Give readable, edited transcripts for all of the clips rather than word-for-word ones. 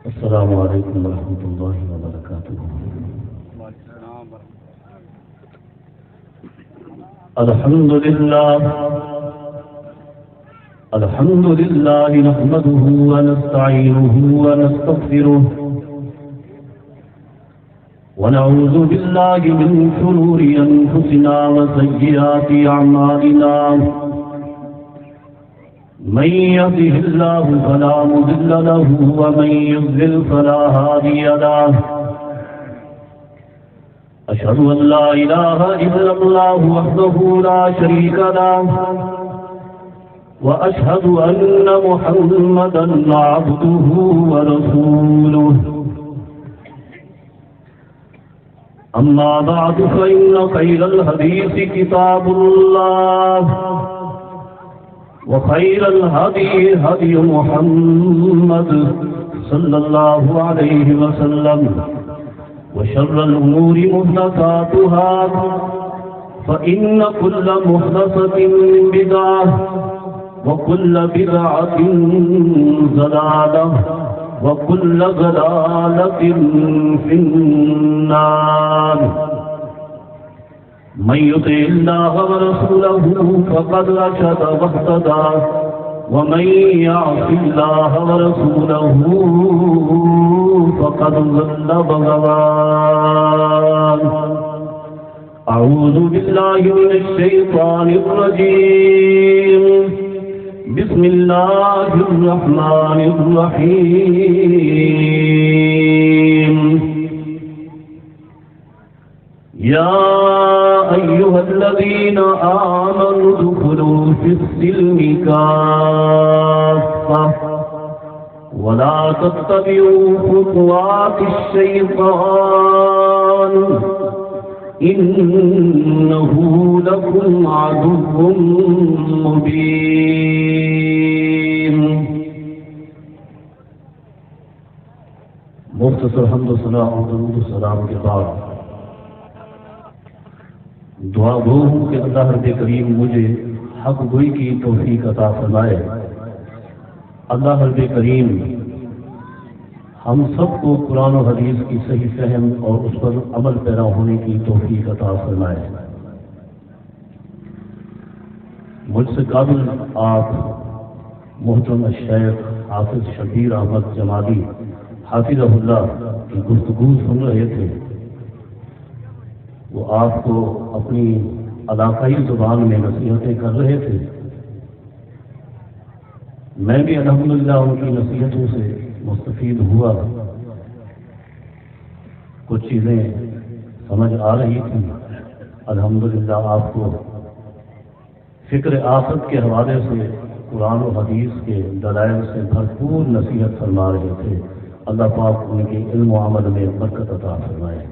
السلام علیکم ورحمۃ اللہ وبرکاتہ۔ الحمد للہ نحمده ونستعینه ونستغفره ونعوذ باللہ من شرور انفسنا وسیئات اعمالنا، من يهده الله فلا مضل له ومن يضلل فلا هادي له، أشهد أن لا إله إلا الله وحده لا شريك له، وأشهد أن محمدا عبده ورسوله، أما بعد فإن خير الحديث كتاب الله، وخير الهدي هدي محمد صلى الله عليه وسلم، وشر الأمور محدثاتها، فإن كل محدثة بدعة، وكل بدعة ضلالة، وكل ضلالة في النار۔ من يطع الله ورسوله فقد رشد واهتدى، ومن يعص الله ورسوله فقد ضل وغوى۔ أعوذ بالله من الشيطان الرجيم، بسم الله الرحمن الرحيم۔ يا أيها الذين آمنوا ادخلوا في السلم كافة، ولا تتبعوا خطوات الشيطان، إنه لكم عدو مبين۔ مختصر حمد و ثنا اور درود و سلام کے بعد دعا گو ہوں کہ اللہ رب کریم مجھے حق گوئی کی توفیق عطا فرمائے۔ اللہ رب کریم ہم سب کو قرآن و حدیث کی صحیح فہم اور اس پر عمل پیرا ہونے کی توفیق عطا فرمائے۔ مجھ سے قابل آپ محترم الشیخ حافظ شبیر احمد جمالی حافظہ اللہ کی گفتگو سن رہے تھے۔ وہ آپ کو اپنی علاقائی زبان میں نصیحتیں کر رہے تھے۔ میں بھی الحمدللہ ان کی نصیحتوں سے مستفید ہوا، کچھ چیزیں سمجھ آ رہی تھیں۔ الحمدللہ آپ کو فکر آخرت کے حوالے سے قرآن و حدیث کے دلائل سے بھرپور نصیحت فرما رہے تھے۔ اللہ پاک ان کے علم و عمل میں برکت عطا فرمائے۔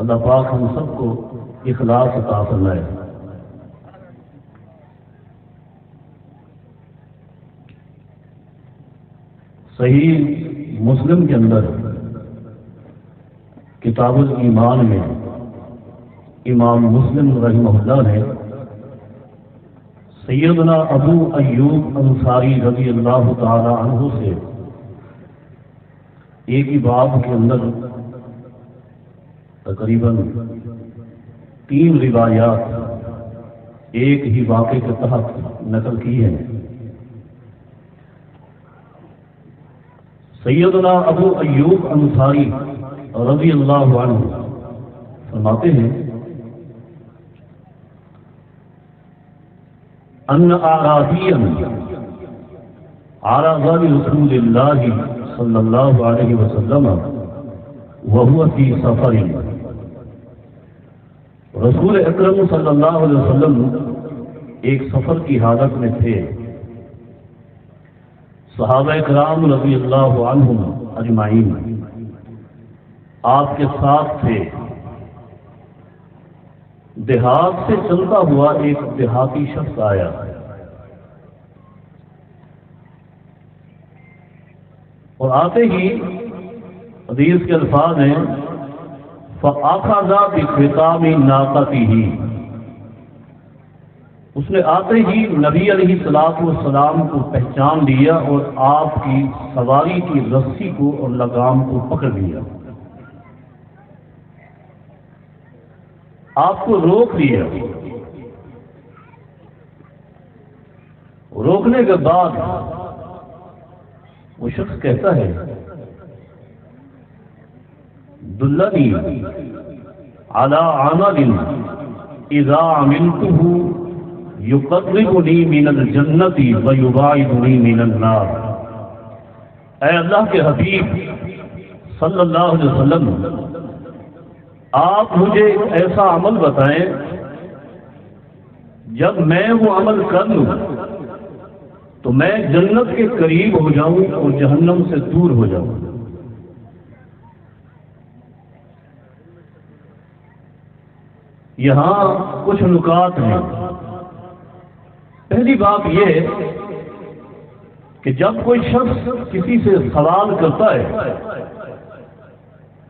اللہ پاک ہم سب کو اخلاص عطا فرمائے۔ صحیح مسلم کے اندر کتاب الایمان میں امام مسلم رحمہ اللہ نے سیدنا ابو ایوب انصاری رضی اللہ تعالی عنہ سے ایک ہی باب کے اندر تقریباً 3 روایات ایک ہی واقعے کے تحت نقل کی ہیں۔ سیدنا ابو ایوب انصاری رضی اللہ عنہ فرماتے ہیں ان اعرابیا عرض لرسول اللہ صلی اللہ علیہ وسلم وهو فی سفر۔ رسول اکرم صلی اللہ علیہ وسلم ایک سفر کی حالت میں تھے۔ صحابہ کرام رضی اللہ عنہم اجمعین آپ کے ساتھ تھے۔ دیہات سے چلتا ہوا ایک دیہاتی شخص آیا، اور آتے ہی حدیث کے الفاظ ہیں فَأَخَذَ بِخِطَامِ نَاقَتِهِ، اس نے آتے ہی نبی علیہ الصلوۃ والسلام کو پہچان لیا اور آپ کی سواری کی رسی کو اور لگام کو پکڑ لیا، آپ کو روک لیا۔ روکنے کے بعد وہ شخص کہتا ہے دلنی علی عمل اذا عملته یقربنی من الجنت ویباعدنی من النار۔ اے اللہ کے حبیب صلی اللہ علیہ وسلم، آپ مجھے ایسا عمل بتائیں جب میں وہ عمل کر لوں تو میں جنت کے قریب ہو جاؤں اور جہنم سے دور ہو جاؤں۔ یہاں کچھ نکات ہیں۔ پہلی بات یہ کہ جب کوئی شخص کسی سے سوال کرتا ہے،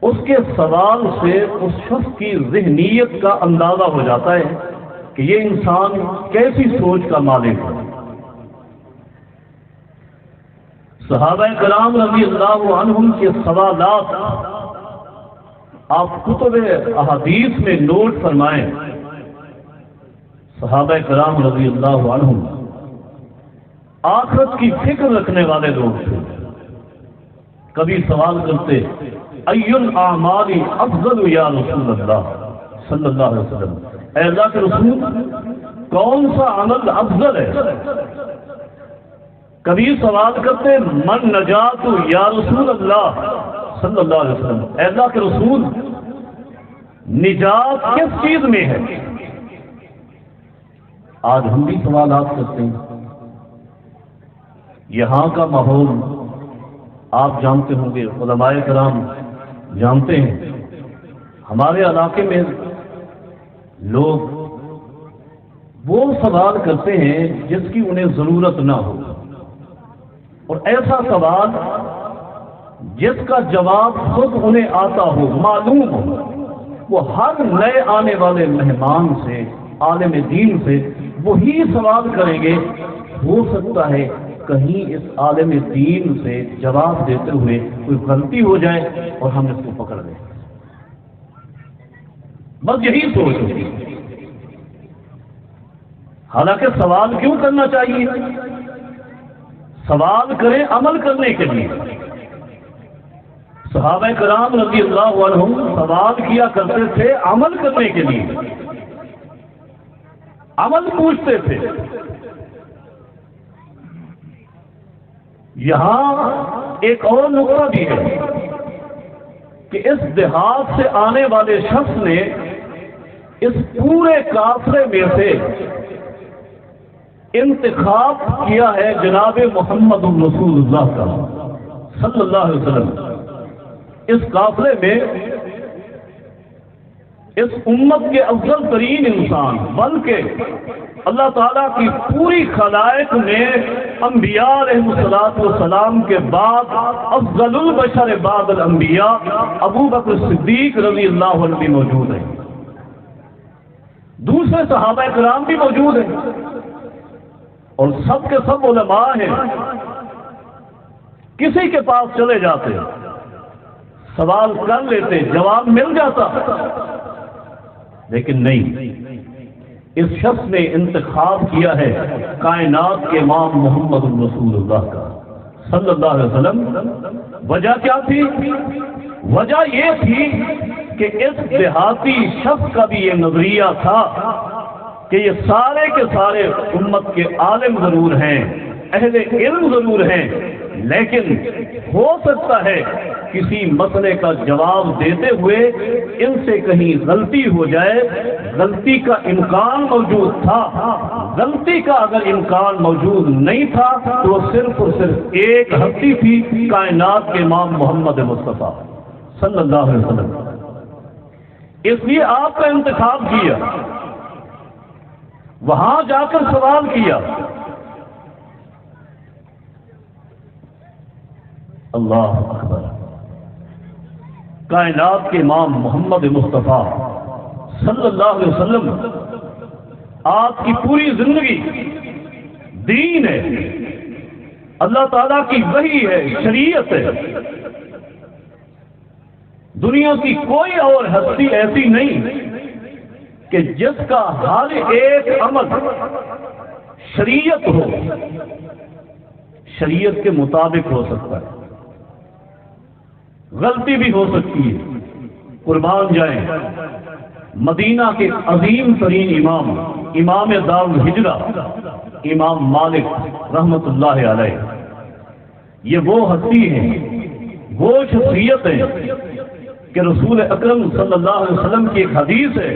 اس کے سوال سے اس شخص کی ذہنیت کا اندازہ ہو جاتا ہے کہ یہ انسان کیسی سوچ کا مالک ہے۔ صحابہ کرام رضی اللہ عنہم کے سوالات آپ کتب احادیث میں نوٹ فرمائیں۔ صحابہ کرام رضی اللہ عنہم آخرت کی فکر رکھنے والے لوگ تھے۔ کبھی سوال کرتے ای الاعمال افضل یا رسول اللہ صلی اللہ علیہ وسلم، اے اللہ کے رسول کون سا عمل افضل ہے؟ کبھی سوال کرتے من نجات یا رسول اللہ صلی اللہ علیہ وسلم، اے اللہ کے رسول نجات کس چیز میں ہے؟ آج ہم بھی سوالات کرتے ہیں۔ یہاں کا ماحول آپ جانتے ہوں گے، علماء کرام جانتے ہیں، ہمارے علاقے میں لوگ وہ سوال کرتے ہیں جس کی انہیں ضرورت نہ ہو، اور ایسا سوال جس کا جواب خود انہیں آتا ہو، معلوم ہو، وہ ہر نئے آنے والے مہمان سے، عالم دین سے وہی سوال کریں گے۔ ہو سکتا ہے کہیں اس عالم دین سے جواب دیتے ہوئے کوئی غلطی ہو جائے اور ہم اس کو پکڑ لیں۔ بس یہی سوچ ہوتی۔ حالانکہ سوال کیوں کرنا چاہیے؟ سوال کریں عمل کرنے کے لیے۔ صحابہ کرام رضی اللہ عنہم سوال کیا کرتے تھے عمل کرنے کے لیے، عمل پوچھتے تھے۔ یہاں ایک اور نقطہ بھی ہے کہ اس دیہات سے آنے والے شخص نے اس پورے قافلے میں سے انتخاب کیا ہے جناب محمد رسول اللہ کا صلی اللہ علیہ وسلم۔ اس قافلے میں اس امت کے افضل ترین انسان، بلکہ اللہ تعالیٰ کی پوری خلائق میں انبیاء علیہ الصلوۃ والسلام کے بعد افضل البشر بعد الانبیاء ابو بکر صدیق رضی اللہ عنہ بھی موجود ہیں، دوسرے صحابہ کرام بھی موجود ہیں، اور سب کے سب علماء ہیں۔ کسی کے پاس چلے جاتے، سوال کر لیتے، جواب مل جاتا، لیکن نہیں، اس شخص نے انتخاب کیا ہے کائنات کے امام محمد رسول اللہ کا صلی اللہ علیہ وسلم۔ وجہ کیا تھی؟ وجہ یہ تھی کہ اس دیہاتی شخص کا بھی یہ نظریہ تھا کہ یہ سارے کے سارے امت کے عالم ضرور ہیں، اہل علم ضرور ہیں، لیکن ہو سکتا ہے کسی مسئلے کا جواب دیتے ہوئے ان سے کہیں غلطی ہو جائے۔ غلطی کا امکان موجود تھا، غلطی کا اگر امکان موجود نہیں تھا تو صرف اور صرف ایک ہستی تھی، کائنات کے امام محمد مصطفیٰ صلی اللہ علیہ وسلم۔ اس لیے آپ کا انتخاب کیا، وہاں جا کر سوال کیا۔ اللہ اکبر، کائنات کے امام محمد مصطفیٰ صلی اللہ علیہ وسلم آپ کی پوری زندگی دین ہے، اللہ تعالیٰ کی وحی ہے، شریعت ہے۔ دنیا کی کوئی اور ہستی ایسی نہیں کہ جس کا ہر ایک عمل شریعت ہو، شریعت کے مطابق ہو سکتا ہے، غلطی بھی ہو سکتی ہے۔ قربان جائیں مدینہ کے عظیم ترین امام، امام دار الہجرہ، امام مالک رحمت اللہ علیہ، یہ وہ ہستی ہیں، وہ شخصیت ہے کہ رسول اکرم صلی اللہ علیہ وسلم کی ایک حدیث ہے،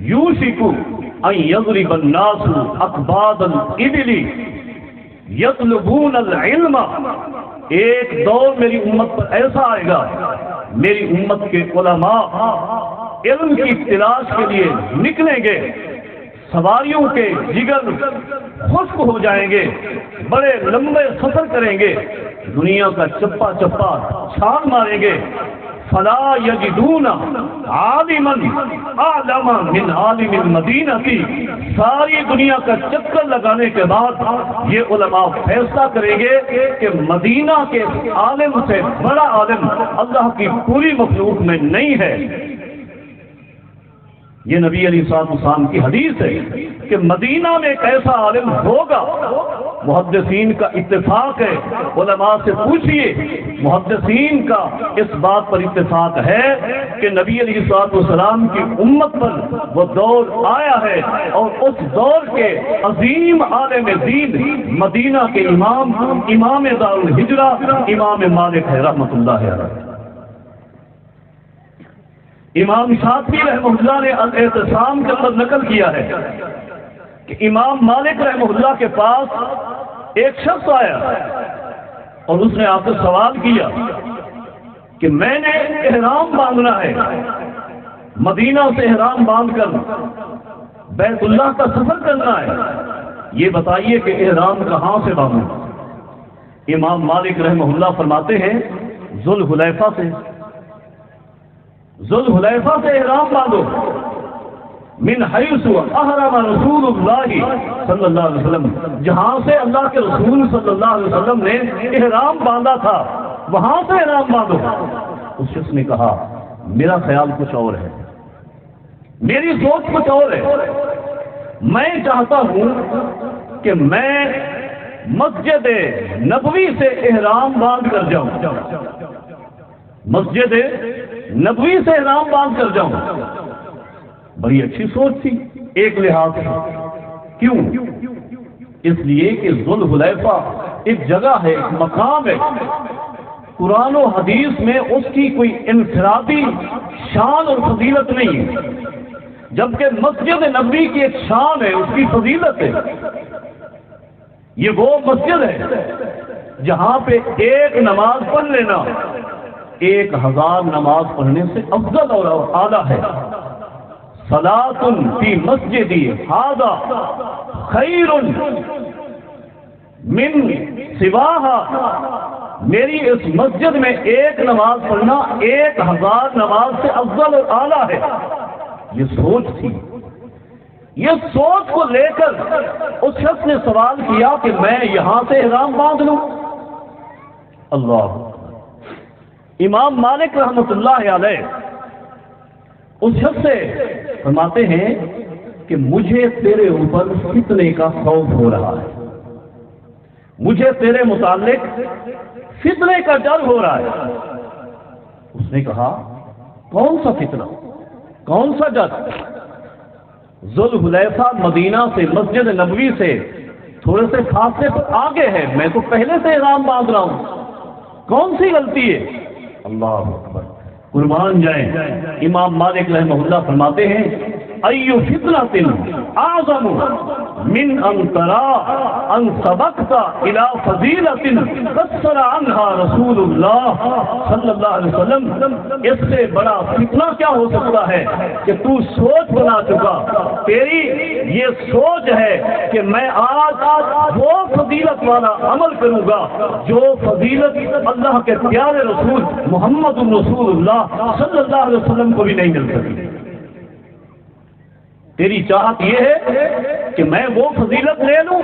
یوشک ان یضرب الناس اکباد الابل یطلبون العلم، ایک دور میری امت پر ایسا آئے گا، میری امت کے علماء علم کی تلاش کے لیے نکلیں گے، سواریوں کے جگر خشک ہو جائیں گے، بڑے لمبے سفر کریں گے، دنیا کا چپا چپا چھال ماریں گے، فلا یجدون عالما اعلم من عالم المدینہ، ساری دنیا کا چکر لگانے کے بعد یہ علماء فیصلہ کریں گے کہ مدینہ کے عالم سے بڑا عالم اللہ کی پوری مخلوق میں نہیں ہے۔ یہ نبی علیہ الصلوۃ والسلام کی حدیث ہے کہ مدینہ میں ایک ایسا عالم ہوگا، محدثین کا اتفاق ہے، علماء سے پوچھئے، محدثین کا اس بات پر اتفاق ہے کہ نبی علیہ الصلوۃ والسلام کی امت پر وہ دور آیا ہے، اور اس دور کے عظیم عالم دین مدینہ کے امام، امام دار الہجرہ، امام مالک ہے رحمت اللہ علیہ۔ امام شافعی رحمہ اللہ نے الاعتصام کے اندر نقل کیا ہے کہ امام مالک رحمہ اللہ کے پاس ایک شخص آیا اور اس نے آپ سے سوال کیا کہ میں نے احرام باندھنا ہے، مدینہ سے احرام باندھ کر بیت اللہ کا سفر کرنا ہے، یہ بتائیے کہ احرام کہاں سے باندھوں؟ امام مالک رحمہ اللہ فرماتے ہیں ذوالحلیفہ سے، ذوالحلیفہ سے احرام باندھو، من حیث احرم رسول اللہ صلی اللہ علیہ وسلم، جہاں سے اللہ کے رسول صلی اللہ علیہ وسلم نے احرام باندھا تھا وہاں سے احرام باندھو۔ اس شخص نے کہا میرا خیال کچھ اور ہے، میری سوچ کچھ اور ہے، میں چاہتا ہوں کہ میں مسجد نبوی سے احرام باندھ کر جاؤں، مسجد نبوی سے احرام باندھ کر جاؤں۔ بڑی اچھی سوچ تھی ایک لحاظ سے، کیوں؟ اس لیے کہ ذوالحلیفہ ایک جگہ ہے، ایک مقام ہے، قرآن و حدیث میں اس کی کوئی انفرادی شان اور فضیلت نہیں ہے، جبکہ مسجد نبوی کی ایک شان ہے، اس کی فضیلت ہے۔ یہ وہ مسجد ہے جہاں پہ ایک نماز پڑھ لینا 1000 نماز پڑھنے سے افضل اور اعلیٰ ہے۔ صلاۃ فی مسجدی ھذا خیر من سواہا، میری اس مسجد میں ایک نماز پڑھنا 1000 نماز سے افضل اور اعلیٰ ہے۔ یہ سوچ تھی، یہ سوچ کو لے کر اس شخص نے سوال کیا کہ میں یہاں سے احرام باندھ لوں۔ اللہ، امام مالک رحمت اللہ علیہ اس شخص سے فرماتے ہیں کہ مجھے تیرے اوپر فتنے کا خوف ہو رہا ہے، مجھے تیرے متعلق فتنے کا ڈر ہو رہا ہے۔ اس نے کہا کون سا فتنہ، کون سا ڈر؟ ذوالحلیفہ مدینہ سے، مسجد نبوی سے تھوڑے سے فاصلے پر آگے ہے، میں تو پہلے سے احرام باندھ رہا ہوں، کون سی غلطی ہے؟ اللہ اکبر، قربان جائیں امام مالک رحمہ اللہ فرماتے ہیں ایو فتنۃ اعظم من ان ترى ان سبقت الى فضیلۃ قصر عنها رسول اللہ صلی اللہ علیہ وسلم، اس سے بڑا فتنہ کیا ہو سکتا ہے کہ تو سوچ بنا چکا، تیری یہ سوچ ہے کہ میں آج وہ فضیلت والا عمل کروں گا جو فضیلت اللہ کے پیارے رسول محمد رسول اللہ صلی اللہ علیہ وسلم کو بھی نہیں مل سکی۔ تیری چاہت یہ ہے کہ میں وہ فضیلت لے لوں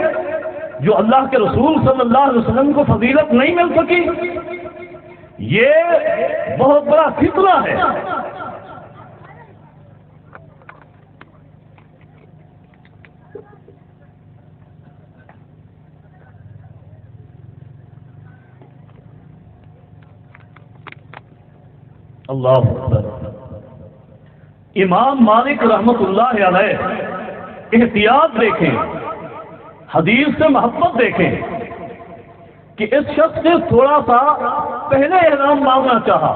جو اللہ کے رسول صلی اللہ علیہ وسلم کو فضیلت نہیں مل سکی؟ یہ بہت بڑا فتنہ ہے۔ اللہ اکبر۔ امام مالک رحمت اللہ علیہ احتیاط دیکھیں، حدیث سے محبت دیکھیں کہ اس شخص نے تھوڑا سا پہلے احرام مانگنا چاہا،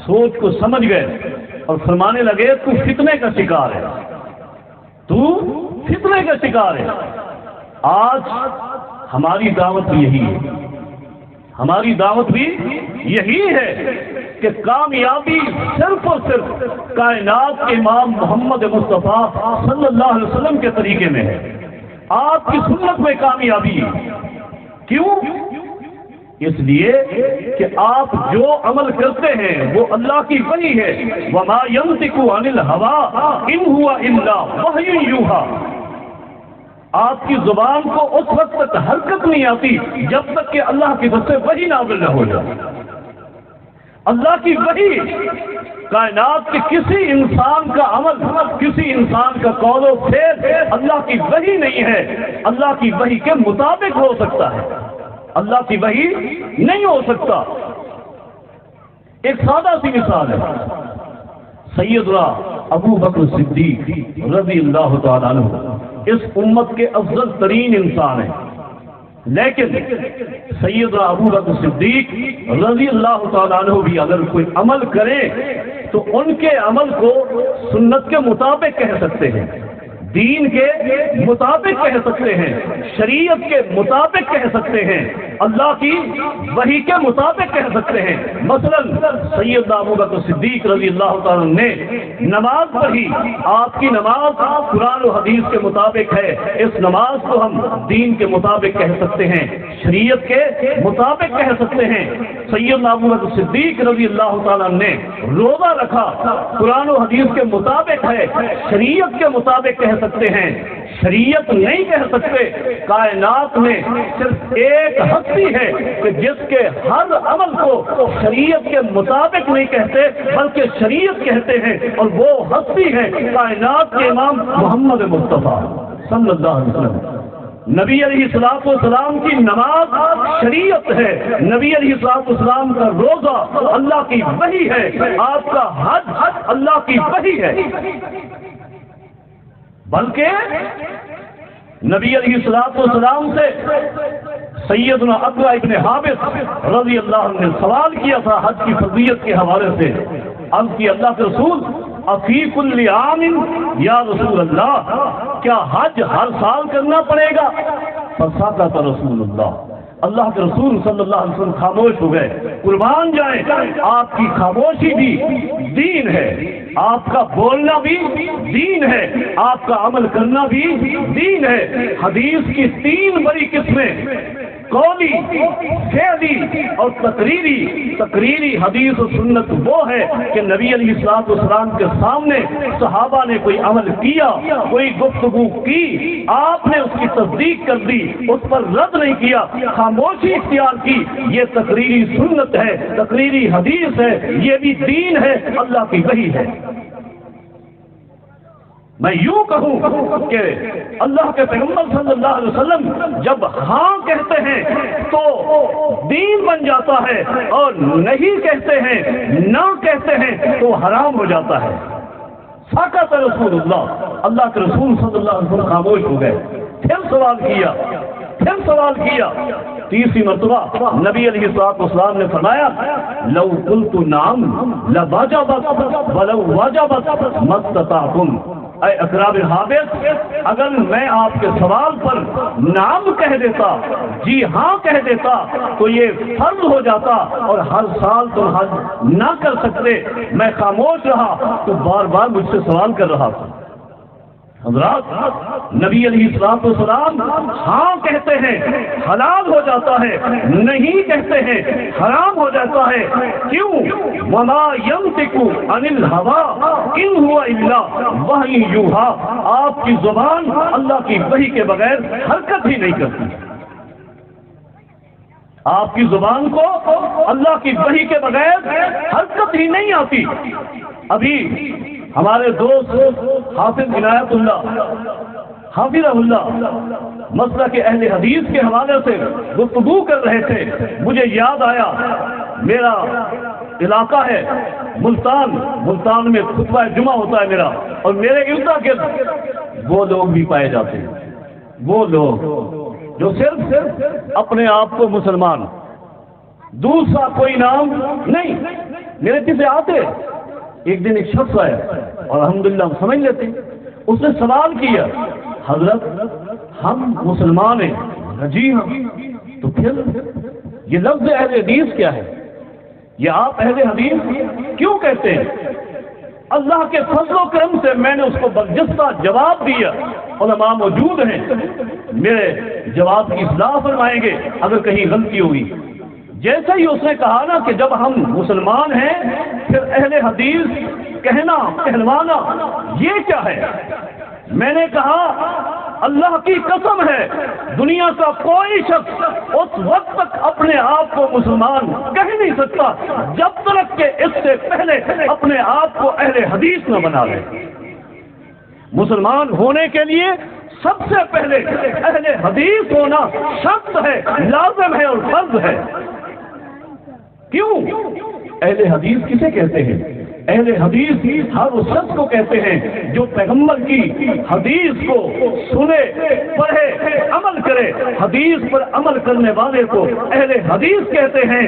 سوچ کو سمجھ گئے اور فرمانے لگے تو فتنے کا شکار ہے، تو فتنے کا شکار ہے۔ آج ہماری دعوت بھی یہی ہے، ہماری دعوت بھی یہی ہے کہ کامیابی صرف اور صرف کائنات کے امام محمد مصطفیٰ صلی اللہ علیہ وسلم کے طریقے میں ہے، آپ کی سنت میں کامیابی ہے۔ کیوں؟ اس لیے کہ آپ جو عمل کرتے ہیں وہ اللہ کی وحی ہے، وَمَا يَنطِقُ عَنِ الْهَوَىٰ إِنْ هُوَ إِلَّا وَحْيٌ يُوحَىٰ۔ آپ کی زبان کو اس وقت تک حرکت نہیں آتی جب تک کہ اللہ کی طرف سے وحی نازل نہ ہو جائے۔ اللہ کی وحی کائنات کے کسی انسان کا عمل، کسی انسان کا قول و فعل اللہ کی وحی نہیں ہے، اللہ کی وحی کے مطابق ہو سکتا ہے، اللہ کی وحی نہیں ہو سکتا۔ ایک سادہ سی مثال ہے، سیدنا ابو بکر صدیق رضی اللہ تعالیٰ عنہ اس امت کے افضل ترین انسان ہیں، لیکن سیدنا ابو بکر صدیق رضی اللہ تعالیٰ عنہ بھی اگر کوئی عمل کرے تو ان کے عمل کو سنت کے مطابق کہہ سکتے ہیں، دین کے مطابق کہہ سکتے ہیں، شریعت کے مطابق کہہ سکتے ہیں، اللہ کی وحی کے مطابق کہہ سکتے ہیں۔ مثلا سیدنا ابو بکر صدیق رضی اللہ تعالیٰ نے نماز پڑھی، آپ کی نماز قرآن و حدیث کے مطابق ہے، اس نماز کو ہم دین کے مطابق کہہ سکتے ہیں، شریعت کے مطابق کہہ سکتے ہیں۔ سیدنا ابو بکر صدیق رضی اللہ تعالیٰ نے روزہ رکھا، قرآن و حدیث کے مطابق ہے، شریعت کے مطابق کہہ سکتے ہیں، شریعت نہیں کہہ سکتے۔ کائنات میں صرف ایک ہستی ہے کہ جس کے ہر عمل کو شریعت کے مطابق نہیں کہتے بلکہ شریعت کہتے ہیں، اور وہ ہستی ہے کائنات کے امام محمد مصطفیٰ صلی اللہ علیہ وسلم۔ نبی علیہ الصلوۃ والسلام کی نماز شریعت ہے، نبی علیہ الصلوۃ والسلام کا روزہ اللہ کی وحی ہے، آپ کا حج اللہ کی وحی ہے۔ بلکہ نبی علیہ الصلوۃ والسلام سے سیدنا عقبہ ابن حابس رضی اللہ عنہ نے سوال کیا تھا حج کی فضیلت کے حوالے سے، عرض کی اللہ کے رسول افی کل عام یا رسول اللہ، کیا حج ہر سال کرنا پڑے گا؟ فسکت رسول اللہ کے رسول صلی اللہ علیہ وسلم خاموش ہو گئے۔ قربان جائیں، آپ کی خاموشی بھی دین ہے، آپ کا بولنا بھی دین ہے، آپ کا عمل کرنا بھی دین ہے۔ حدیث کی تین بڑی قسمیں، قولی، فعلی اور تقریری حدیث و سنت وہ ہے کہ نبی علیہ الصلوۃ والسلام کے سامنے صحابہ نے کوئی عمل کیا، کوئی گفتگو کی، آپ نے اس کی تصدیق کر دی، اس پر رد نہیں کیا، خاموشی اختیار کی، یہ تقریری سنت ہے، تقریری حدیث ہے، یہ بھی دین ہے، اللہ کی وحی ہے۔ میں یوں کہوں کہ اللہ کے پیغمبر صلی اللہ علیہ وسلم جب ہاں کہتے ہیں تو دین بن جاتا ہے، اور نہیں کہتے ہیں، نہ کہتے ہیں تو حرام ہو جاتا ہے۔ سکت رسول اللہ کے رسول صلی اللہ علیہ وسلم خاموش ہو گئے۔ پھر سوال کیا، تیسری مرتبہ نبی علیہ الصلوۃ والسلام نے فرمایا لو قلت نعم لواجبت ولو واجبت ما استطعتم، اے عقبہ بن حابس، اگر میں آپ کے سوال پر نعم کہہ دیتا، جی ہاں کہہ دیتا، تو یہ فرض ہو جاتا اور ہر سال تم حج نہ کر سکتے۔ میں خاموش رہا تو بار بار مجھ سے سوال کر رہا تھا۔ حضرات نبی علیہ الصلوۃ والسلام ہاں کہتے ہیں حلال ہو جاتا ہے، نہیں کہتے ہیں حرام ہو جاتا ہے. کیوں؟ وما ينطق عن الهوى ان هو الا وحی یوحیٰ. آپ کی زبان اللہ کی وحی کے بغیر حرکت ہی نہیں کرتی. آپ کی زبان کو اللہ کی وحی کے بغیر حرکت ہی نہیں آتی. ابھی ہمارے دوست حافظ عنایت اللہ حافظہ اللہ مسئلہ کے اہل حدیث کے حوالے سے گفتگو کر رہے تھے. مجھے یاد آیا میرا علاقہ ہے ملتان میں خطبہ جمعہ ہوتا ہے میرا، اور میرے ارد گرد وہ لوگ بھی پائے جاتے ہیں، وہ لوگ جو صرف اپنے آپ کو مسلمان، دوسرا کوئی نام نہیں. میرے پیچھے آتے. ایک دن ایک شخص آیا اور الحمدللہ ہم سمجھ لیتے. اس نے سوال کیا، حضرت ہم مسلمان ہیں. جی ہاں. تو پھر یہ لفظ اہل حدیث کیا ہے؟ یہ آپ اہل حدیث کیوں کہتے ہیں؟ اللہ کے فضل و کرم سے میں نے اس کو برجستہ جواب دیا. علماء موجود ہیں، میرے جواب کی اصلاح فرمائیں گے اگر کہیں غلطی ہوئی. جیسے ہی اس نے کہا نا کہ جب ہم مسلمان ہیں پھر اہل حدیث کہلوانا یہ کیا ہے؟ میں نے کہا اللہ کی قسم ہے دنیا کا کوئی شخص اس وقت تک اپنے آپ کو مسلمان کہہ نہیں سکتا جب تک کہ اس سے پہلے اپنے آپ کو اہل حدیث نہ بنا لے. مسلمان ہونے کے لیے سب سے پہلے اہل حدیث ہونا شرط ہے، لازم ہے اور فرض ہے. کیوں؟ اہل حدیث کسے کہتے ہیں؟ اہل حدیث ہر اس شخص کو کہتے ہیں جو پیغمبر کی حدیث کو سنے، پڑھے، عمل کرے. حدیث پر عمل کرنے والے کو اہل حدیث کہتے ہیں.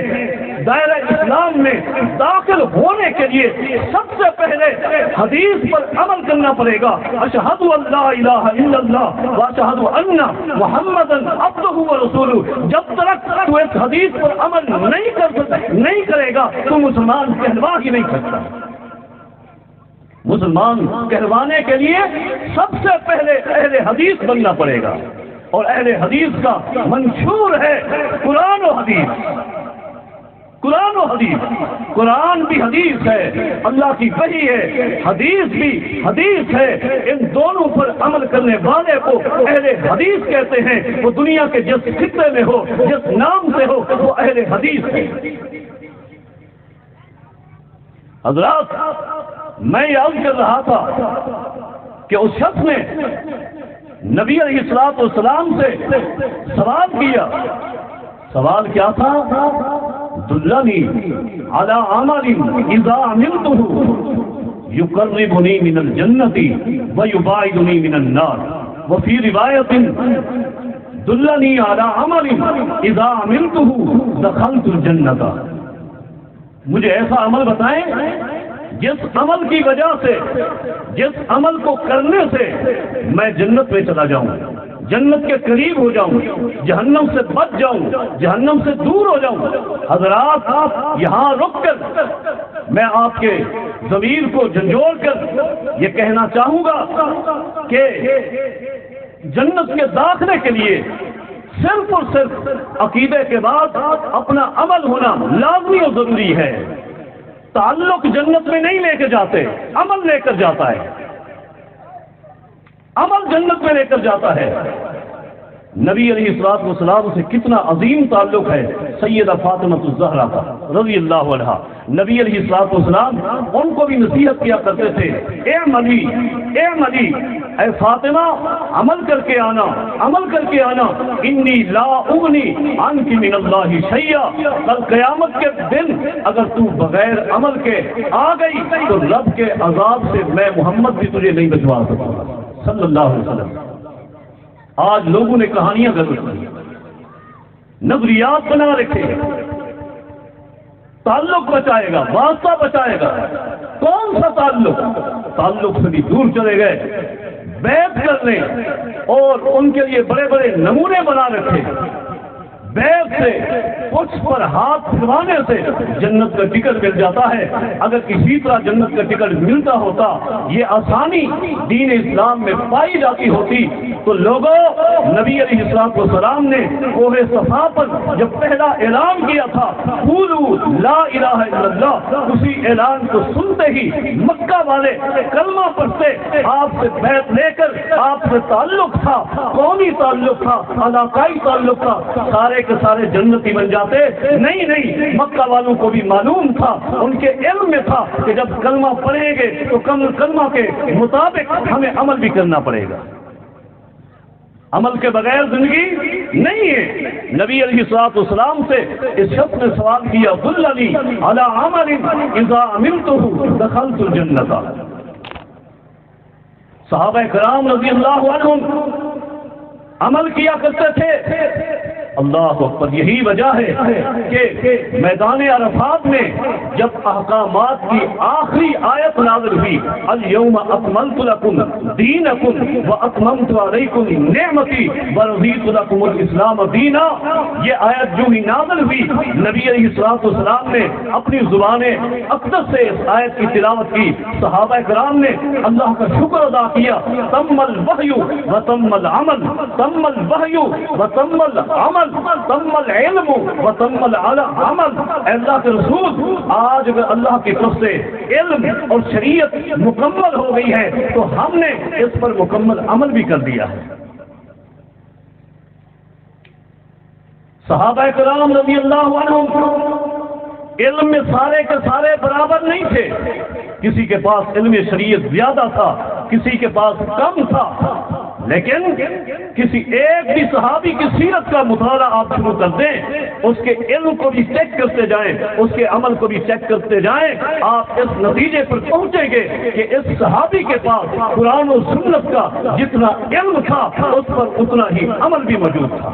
دائرہ اسلام میں داخل ہونے کے لیے سب سے پہلے حدیث پر عمل کرنا پڑے گا. اشہد ان لا الہ الا اللہ واشہد ان محمدا عبدہ ورسولہ. جب تک تو اس حدیث پر عمل نہیں کرے گا تو مسلمان کہلوا ہی نہیں سکتا. مسلمان کہلوانے کے لیے سب سے پہلے اہل حدیث بننا پڑے گا. اور اہل حدیث کا منشور ہے قرآن و حدیث. قرآن و حدیث. قرآن بھی حدیث ہے، اللہ کی وحی ہے، حدیث بھی حدیث ہے. ان دونوں پر عمل کرنے والے کو اہل حدیث کہتے ہیں. وہ دنیا کے جس خطے میں ہو، جس نام سے ہو، وہ اہل حدیث ہے. حضرات میں یہ عرض کر رہا تھا کہ اس شخص نے نبی علیہ الصلوۃ والسلام سے سوال کیا. سوال کیا تھا؟ دلنی علی عمل اذا عملته یقربنی من الجنۃ ویباعدنی من النار. وفی روایت دلنی علی عمل اذا عملته دخلت الجنۃ. مجھے ایسا عمل بتائیں جس عمل کی وجہ سے، جس عمل کو کرنے سے میں جنت میں چلا جاؤں، جنت کے قریب ہو جاؤں، جہنم سے بچ جاؤں، جہنم سے دور ہو جاؤں. حضرات یہاں رک کر میں آپ کے ضمیر کو جھنجھوڑ کر یہ کہنا چاہوں گا کہ جنت کے داخلے کے لیے صرف اور صرف عقیدے کے بعد اپنا عمل ہونا لازمی اور ضروری ہے. تعلق جنت میں نہیں لے کے جاتے، عمل لے کر جاتا ہے. عمل جنت میں لے کر جاتا ہے. نبی علیہ الصلوۃ والسلام سے کتنا عظیم تعلق ہے سیدہ فاطمہ الزہرا کا رضی اللہ عنہا. نبی علیہ الصلوۃ والسلام ان کو بھی نصیحت کیا کرتے تھے، اے ملی، اے فاطمہ عمل کر کے آنا، عمل کر کے آنا. انی لا اغنی عنک من اللہ شیئا. کل قیامت کے دن اگر تو بغیر عمل کے آ گئی تو رب کے عذاب سے میں محمد بھی تجھے نہیں بچوا سکتا صلی اللہ علیہ وسلم. آج لوگوں نے کہانیاں گھڑ رکھی، نظریات بنا رکھے. تعلق بچائے گا، واسطہ بچائے گا. کون سا تعلق سے بھی دور چلے گئے. بیعت کر لیں اور ان کے لیے بڑے بڑے نمونے بنا رکھے. بیعت سے اس پر ہاتھ پھروانے سے جنت کا ٹکٹ مل جاتا ہے۔ اگر کسی طرح جنت کا ٹکٹ ملتا ہوتا، یہ آسانی دین اسلام میں پائی جاتی ہوتی، تو لوگوں نبی علیہ السلام نے کوہ صفا پر جب پہلا اعلان کیا تھا قولوا لا الہ الا اللہ، اسی اعلان کو سنتے ہی مکہ والے کلمہ پڑھتے، آپ سے بیعت لے کر آپ سے تعلق تھا، قومی تعلق تھا، علاقائی تعلق تھا، سارے کے سارے جنتی بن جاتے۔ نہیں، مکہ والوں کو بھی معلوم تھا، ان کے علم میں تھا کہ جب کلمہ پڑھیں گے تو کلمہ کے مطابق ہمیں عمل بھی کرنا پڑے گا، عمل کے بغیر زندگی نہیں ہے۔ نبی علیہ السلام سے اس شخص نے سوال کیا دلنی علی عمل اذا عملته دخلت الجنۃ۔ صحابہ کرام رضی اللہ عنہم عمل کیا کرتے تھے۔ اللہ اکبر، یہی وجہ ہے کہ میدان عرفات میں جب احکامات کی آخری آیت نازل ہوئی الیوم اکملت لکم دینکم واتممت علیکم نعمتی ورضیت لکم الاسلام دینا، یہ آیت جو ہی نازل ہوئی نبی علیہ السلام نے اپنی زبان اقدس سے اس آیت کی تلاوت کی۔ صحابہ کرام نے اللہ کا شکر ادا کیا۔ تم الوحی وتم العمل، تم الوحی وتم العمل، تم العلم وتم العمل۔ اے اللہ کے رسول، آج اگر اللہ کی طرف سے علم اور شریعت مکمل ہو گئی ہے تو ہم نے اس پر مکمل عمل بھی کر دیا ہے۔ صحابہ کرام رضی اللہ عنہم علم میں سارے کے سارے برابر نہیں تھے، کسی کے پاس علم شریعت زیادہ تھا، کسی کے پاس کم تھا، لیکن کسی ایک بھی صحابی کی سیرت کا مطالعہ آپ شروع کر دیں، اس کے علم کو بھی چیک کرتے جائیں، اس کے عمل کو بھی چیک کرتے جائیں، آپ اس نتیجے پر پہنچیں گے کہ اس صحابی کے پاس قرآن و سنت کا جتنا علم تھا اس پر اتنا ہی عمل بھی موجود تھا۔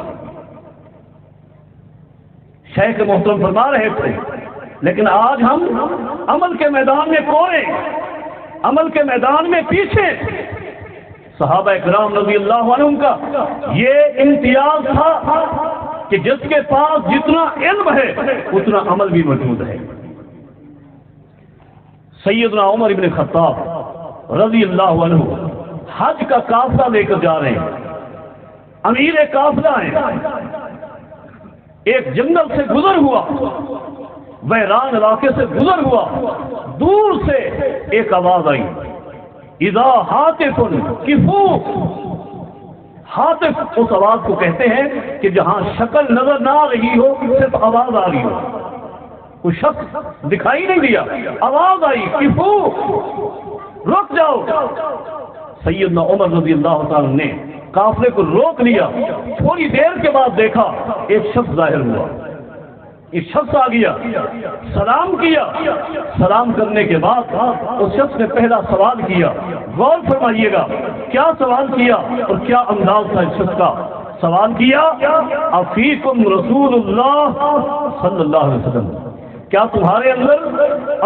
شیخ محترم فرما رہے تھے لیکن آج ہم عمل کے میدان میں کوڑے، عمل کے میدان میں پیچھے۔ صحابہ کرام رضی اللہ عنہم کا یہ امتیاز تھا کہ جس کے پاس جتنا علم ہے اتنا عمل بھی موجود ہے۔ سیدنا عمر بن خطاب رضی اللہ عنہ حج کا قافلہ لے کر جا رہے ہیں، امیر قافلہ ہیں، ایک جنگل سے گزر ہوا، ویران علاقے سے گزر ہوا، دور سے ایک آواز آئی اذا ہاتف کفو۔ ہاتف اس آواز کو کہتے ہیں کہ جہاں شکل نظر نہ آ رہی ہو، صرف آواز آ رہی ہو، کوئی شخص دکھائی نہیں دیا، آواز آئی کفو، رک جاؤ۔ سیدنا عمر رضی اللہ تعالی نے قافلے کو روک لیا، تھوڑی دیر کے بعد دیکھا ایک شخص ظاہر ہوا، ایک شخص آ گیا، سلام کیا، سلام کرنے کے بعد اس شخص نے پہلا سوال کیا، غور فرمائیے گا کیا سوال کیا اور کیا انداز تھا اس شخص کا۔ سوال کیا افیکم رسول اللہ صلی اللہ علیہ وسلم، کیا تمہارے اندر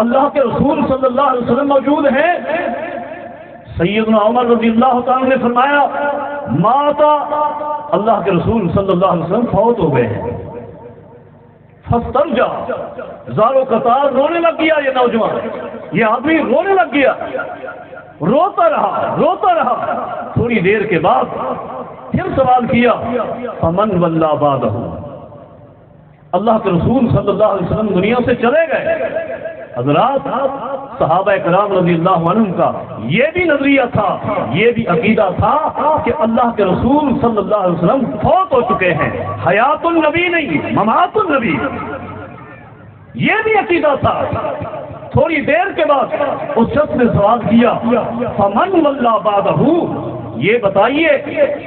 اللہ کے رسول صلی اللہ علیہ وسلم موجود ہیں؟ سیدنا عمر رضی اللہ تعالی نے فرمایا ماتا، اللہ کے رسول صلی اللہ علیہ وسلم فوت ہو گئے ہیں۔ فاسترجع، زارو قطار رونے لگ گیا، یہ نوجوان، یہ آدمی رونے لگ گیا، روتا رہا۔ تھوڑی دیر کے بعد پھر سوال کیا فمن ولا بعدہ، اللہ کے رسول صلی اللہ علیہ وسلم دنیا سے چلے گئے۔ حضرات، صحابہ کرام رضی اللہ عنہم کا یہ بھی نظریہ تھا، یہ بھی عقیدہ تھا کہ اللہ کے رسول صلی اللہ علیہ وسلم فوت ہو چکے ہیں، حیات النبی نہیں، ممات النبی، یہ بھی عقیدہ تھا۔ تھوڑی دیر کے بعد اس شخص نے سوال کیا فمن ولا بعدہ، یہ بتائیے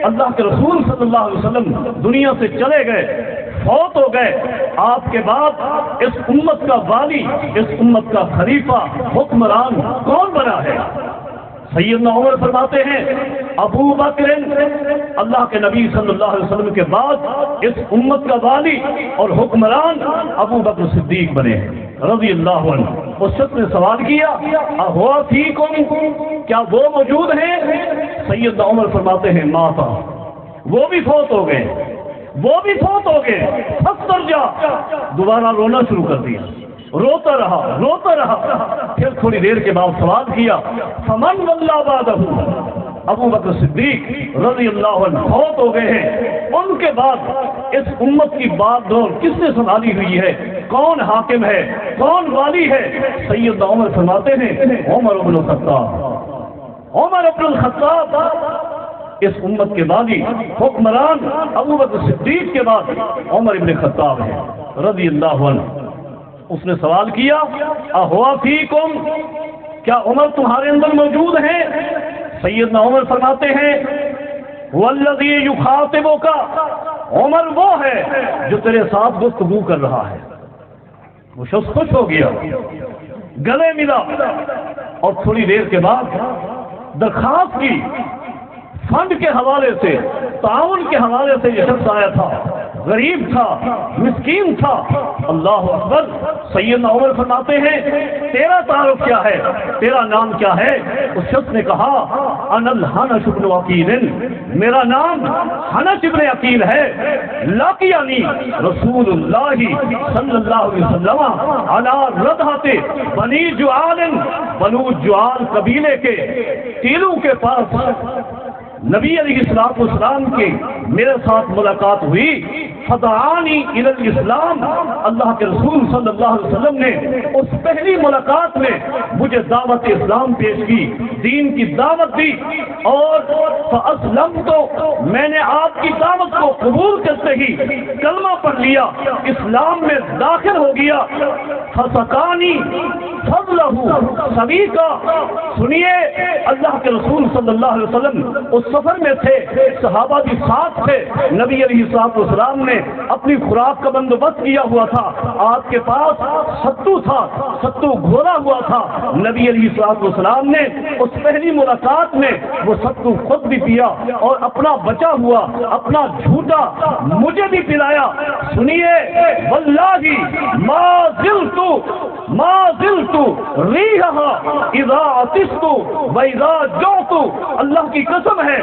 اللہ کے رسول صلی اللہ علیہ وسلم دنیا سے چلے گئے، فوت ہو گئے، آپ کے بعد اس امت کا والی، اس امت کا خلیفہ، حکمران کون بنا ہے؟ سیدنا عمر فرماتے ہیں ابو بکر، اللہ کے نبی صلی اللہ علیہ وسلم کے بعد اس امت کا والی اور حکمران ابو بکر صدیق بنے ہیں رضی اللہ عنہ۔ اس شخص نے سوال کیا اہوا فیکم، کیا وہ موجود ہیں؟ سیدنا عمر فرماتے ہیں ماتا، وہ بھی فوت ہو گئے۔ وہ بھی فوت ہو گئے، فاسترجع، دوبارہ رونا شروع کر دیا، روتا رہا، پھر تھوڑی دیر کے بعد سوال کیا، فمن ولّى بعدہ، ابو بکر صدیق رضی اللہ عنہ فوت ہو گئے ہیں، ان کے بعد اس امت کی بات دور کس نے سنبھالی ہوئی ہے؟ کون حاکم ہے؟ کون والی ہے؟ سیدنا عمر فرماتے ہیں عمر بن الخطاب، عمر بن الخطاب اس امت کے والی حکمران ابو بکر صدیق کے بعد عمر بن الخطاب ہے رضی اللہ عنہ۔ اس نے سوال کیا اہوا فیکم، کیا عمر تمہارے اندر موجود ہیں؟ سیدنا عمر فرماتے ہیں والذی یخاطبک، عمر وہ ہے جو تیرے ساتھ گفتگو کر رہا ہے۔ وہ شخص خوش ہو گیا، گلے ملا، اور تھوڑی دیر کے بعد درخواست کی، فنڈ کے حوالے سے، تعاون کے حوالے سے یہ شخص آیا تھا، غریب تھا، مسکین تھا۔ اللہ اکبر۔ سیدنا عمر فرماتے ہیں تیرا تعارف کیا ہے، تیرا نام کیا ہے؟ اس شخص نے کہا انا الحنش بن عقیل، میرا نام حنش بن عقیل ہے، لاقیانی رسول اللہ صلی اللہ علیہ وسلم علی ردھۃ بنی جعال، بنو جعال قبیلے کے تیلوں کے پاس نبی علیہ السلام کی میرے ساتھ ملاقات ہوئی، فدعانی الی الاسلام، اللہ کے رسول صلی اللہ علیہ وسلم نے اس پہلی ملاقات میں مجھے دعوت اسلام پیش کی، دین کی دعوت دی، اور فاسلمت، میں نے آپ کی دعوت کو قبول کرتے ہی کلمہ پڑھ لیا، اسلام میں داخل ہو گیا، فسقانی فضلہ سبھی کا۔ سنیے اللہ کے رسول صلی اللہ علیہ وسلم اس سفر میں تھے، صحابہ بھی ساتھ تھے، نبی علیہ السلام نے اپنی خوراک کا بندوبست کیا ہوا تھا، آپ کے پاس ستو تھا، ستو گھولا ہوا تھا، نبی علیہ السلام نے اس پہلی ملاقات میں وہ ستو خود بھی پیا اور اپنا بچا ہوا اپنا جھوٹا مجھے بھی پلایا۔ سنیے واللہ ما زلت ریحھا اذا عطشت واذا جعت، اللہ کی قسم ہے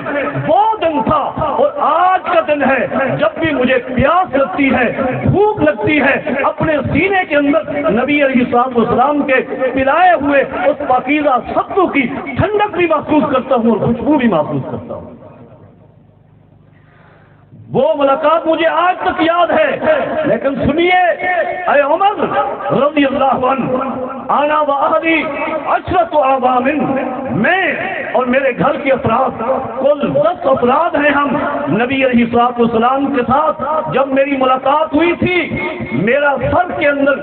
وہ دن تھا اور آج کا دن ہے، جب بھی مجھے پیاس لگتی ہے، بھوک لگتی ہے، اپنے سینے کے اندر نبی علیہ السلام کے پلائے ہوئے اس پاکیزہ ستو کی ٹھنڈک بھی محسوس کرتا ہوں اور خوشبو بھی محسوس کرتا ہوں۔ وہ ملاقات مجھے آج تک یاد ہے۔ لیکن سنیے اے عمر رضی اللہ عنہ، انا و اہلی عشرۃ اعوام، میں اور میرے گھر کے افراد کل 10 افراد ہیں ہم۔ نبی علیہ السلام کے ساتھ جب میری ملاقات ہوئی تھی، میرا سر کے اندر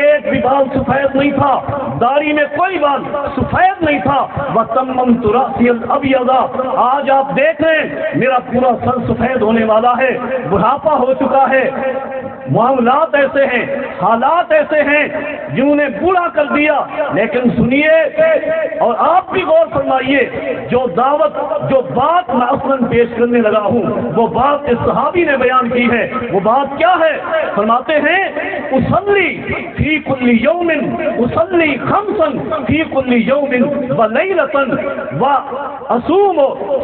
ایک بھی بال سفید نہیں تھا، داڑھی میں کوئی بال سفید نہیں تھا، وتممت رأسی الابیض، آج آپ دیکھ رہے ہیں میرا پورا سر سفید ہونے والا ہے، بڑھاپا ہو چکا ہے، معاملات ایسے ہیں، حالات ایسے ہیں جنہوں نے بوڑھا کر دیا۔ لیکن سنیے اور آپ بھی غور فرمائیے، جو دعوت جو بات میں اصلاً پیش کرنے لگا ہوں وہ بات اس صحابی نے بیان کی ہے۔ وہ بات کیا ہے؟ فرماتے ہیں اصلی فی کل یوم، اصلی خمسا فی کل یوم ولیلۃ واصوم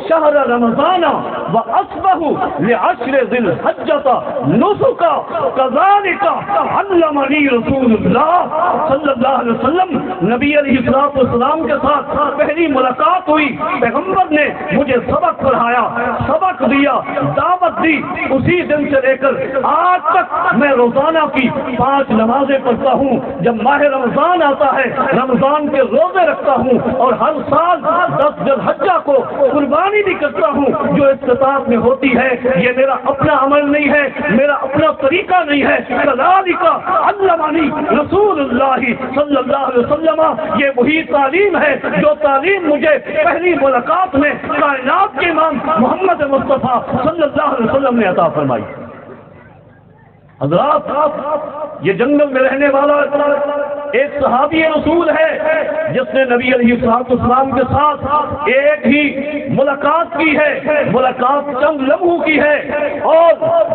شہر رمضان واصبح لعشر ذی الحجۃ نسکا کذالک علمنی رسول اللہ صلی اللہ علیہ وسلم۔ نبی علیہ السلام کے ساتھ پہلی ملاقات ہوئی، پیغمبر نے مجھے سبق پڑھایا، سبق دیا، دعوت دی۔ اسی دن سے لے کر آج تک میں روزانہ کی 5 نمازیں پڑھتا ہوں، جب ماہ رمضان آتا ہے رمضان کے روزے رکھتا ہوں، اور ہر سال 10 ذی الحجہ کو قربانی بھی کرتا ہوں جو استطاعت میں ہوتی ہے۔ یہ میرا اپنا عمل نہیں ہے، میرا اپنا طریقہ نہیں ہے، کذالک علمنی رسول اللہ صلی اللہ علیہ وسلم۔ یہ وہی تعلیم ہے جو تعلیم مجھے پہلی ملاقات میں کائنات کے امام محمد مصطفیٰ صلی اللہ علیہ وسلم نے عطا فرمائی۔ حضرات، یہ جنگل میں رہنے والا ایک صحابی رسول ہے جس نے نبی علیہ السلام کے ساتھ ایک ہی ملاقات کی ہے، ملاقات چند لمحوں کی ہے، اور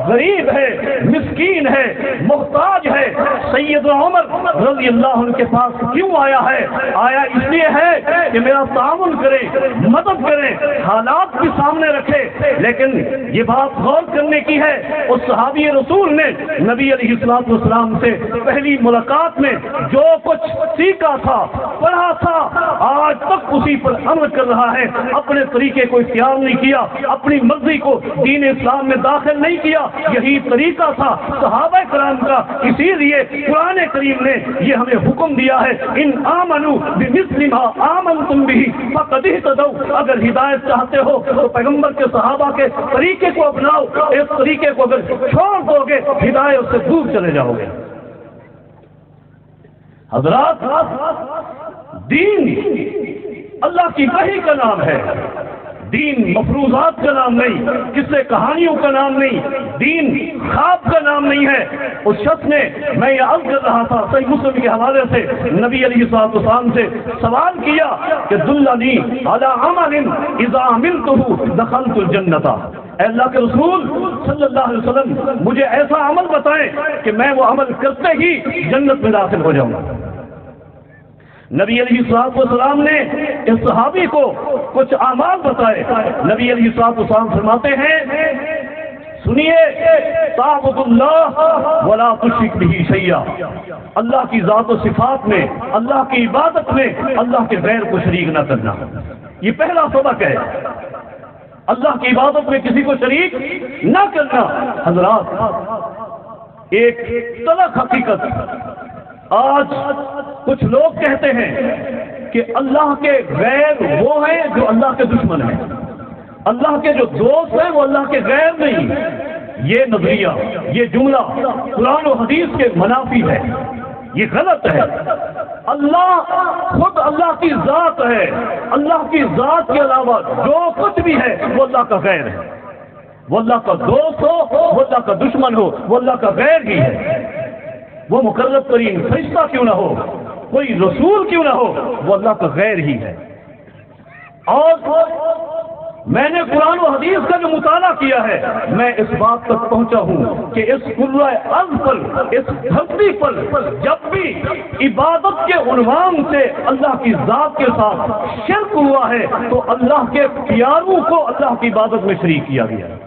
غریب ہے، مسکین ہے، محتاج ہے۔ سیدنا عمر رضی اللہ عنہ کے پاس کیوں آیا ہے؟ آیا اس لیے ہے کہ میرا تعاون کرے، مدد کرے، حالات بھی سامنے رکھے۔ لیکن یہ بات غور کرنے کی ہے، اس صحابی رسول نے نبی علیہ السلام سے پہلی ملاقات میں جو کچھ سیکھا تھا، پڑھا تھا، آج تک اسی پر عمل کر رہا ہے۔ اپنے طریقے کو اختیار نہیں کیا، اپنی مرضی کو دین اسلام میں داخل نہیں کیا۔ یہی طریقہ تھا صحابہ کرام کا۔ اسی لیے قرآن کریم نے یہ ہمیں حکم دیا ہے، ان آمنوا بمثل ما آمنتم به فقد اهتدوا۔ اگر ہدایت چاہتے ہو تو پیغمبر کے صحابہ کے طریقے کو اپناؤ۔ اس طریقے کو اگر چھوڑ دو گے ہدایت سے دور چلے جاؤ گے۔ حضرات، دین اللہ کی وحی کا نام ہے، دین مفروضات کا نام نہیں، قصے کہانیوں کا نام نہیں، دین خواب کا نام نہیں ہے۔ اس شخص نے، میں یہ عرض کر رہا تھا صحیح مسلم کے حوالے سے، نبی علیہ السلام سے سوال کیا کہ دلنی علی عمل اذا عملته دخلت الجنۃ۔ اے اللہ کے رسول صلی اللہ علیہ وسلم، مجھے ایسا عمل بتائیں کہ میں وہ عمل کرتے ہی جنت میں داخل ہو جاؤں گا۔ نبی علیہ السلام نے اس صحابی کو کچھ اعمال بتائے۔ نبی علیہ السلام فرماتے ہیں، سنیے، تعبد اللہ ولا تشرک بہ شیئا، اللہ کی ذات و صفات میں، اللہ کی عبادت میں اللہ کے غیر کو شریک نہ کرنا۔ یہ پہلا سبق ہے، اللہ کی عبادت میں کسی کو شریک نہ کرنا۔ حضرات، ایک تلخ حقیقت، آج کچھ لوگ کہتے ہیں کہ اللہ کے غیر وہ ہیں جو اللہ کے دشمن ہیں، اللہ کے جو دوست ہیں وہ اللہ کے غیر نہیں۔ یہ نظریہ، یہ جملہ قرآن و حدیث کے منافی ہے، یہ غلط ہے۔ اللہ خود اللہ کی ذات ہے، اللہ کی ذات کے علاوہ جو کچھ بھی ہے وہ اللہ کا غیر ہے۔ وہ اللہ کا دوست ہو، وہ اللہ کا دشمن ہو، وہ اللہ کا غیر ہی ہے۔ وہ مقرب ترین فرشتہ کیوں نہ ہو، کوئی رسول کیوں نہ ہو، وہ اللہ کا غیر ہی ہے۔ اور میں نے قرآن و حدیث کا جو مطالعہ کیا ہے، میں اس بات تک پہنچا ہوں کہ اس کرۂ ارض پر، اس دھرتی پر جب بھی عبادت کے عنوان سے اللہ کی ذات کے ساتھ شرک ہوا ہے تو اللہ کے پیاروں کو اللہ کی عبادت میں شریک کیا گیا ہے،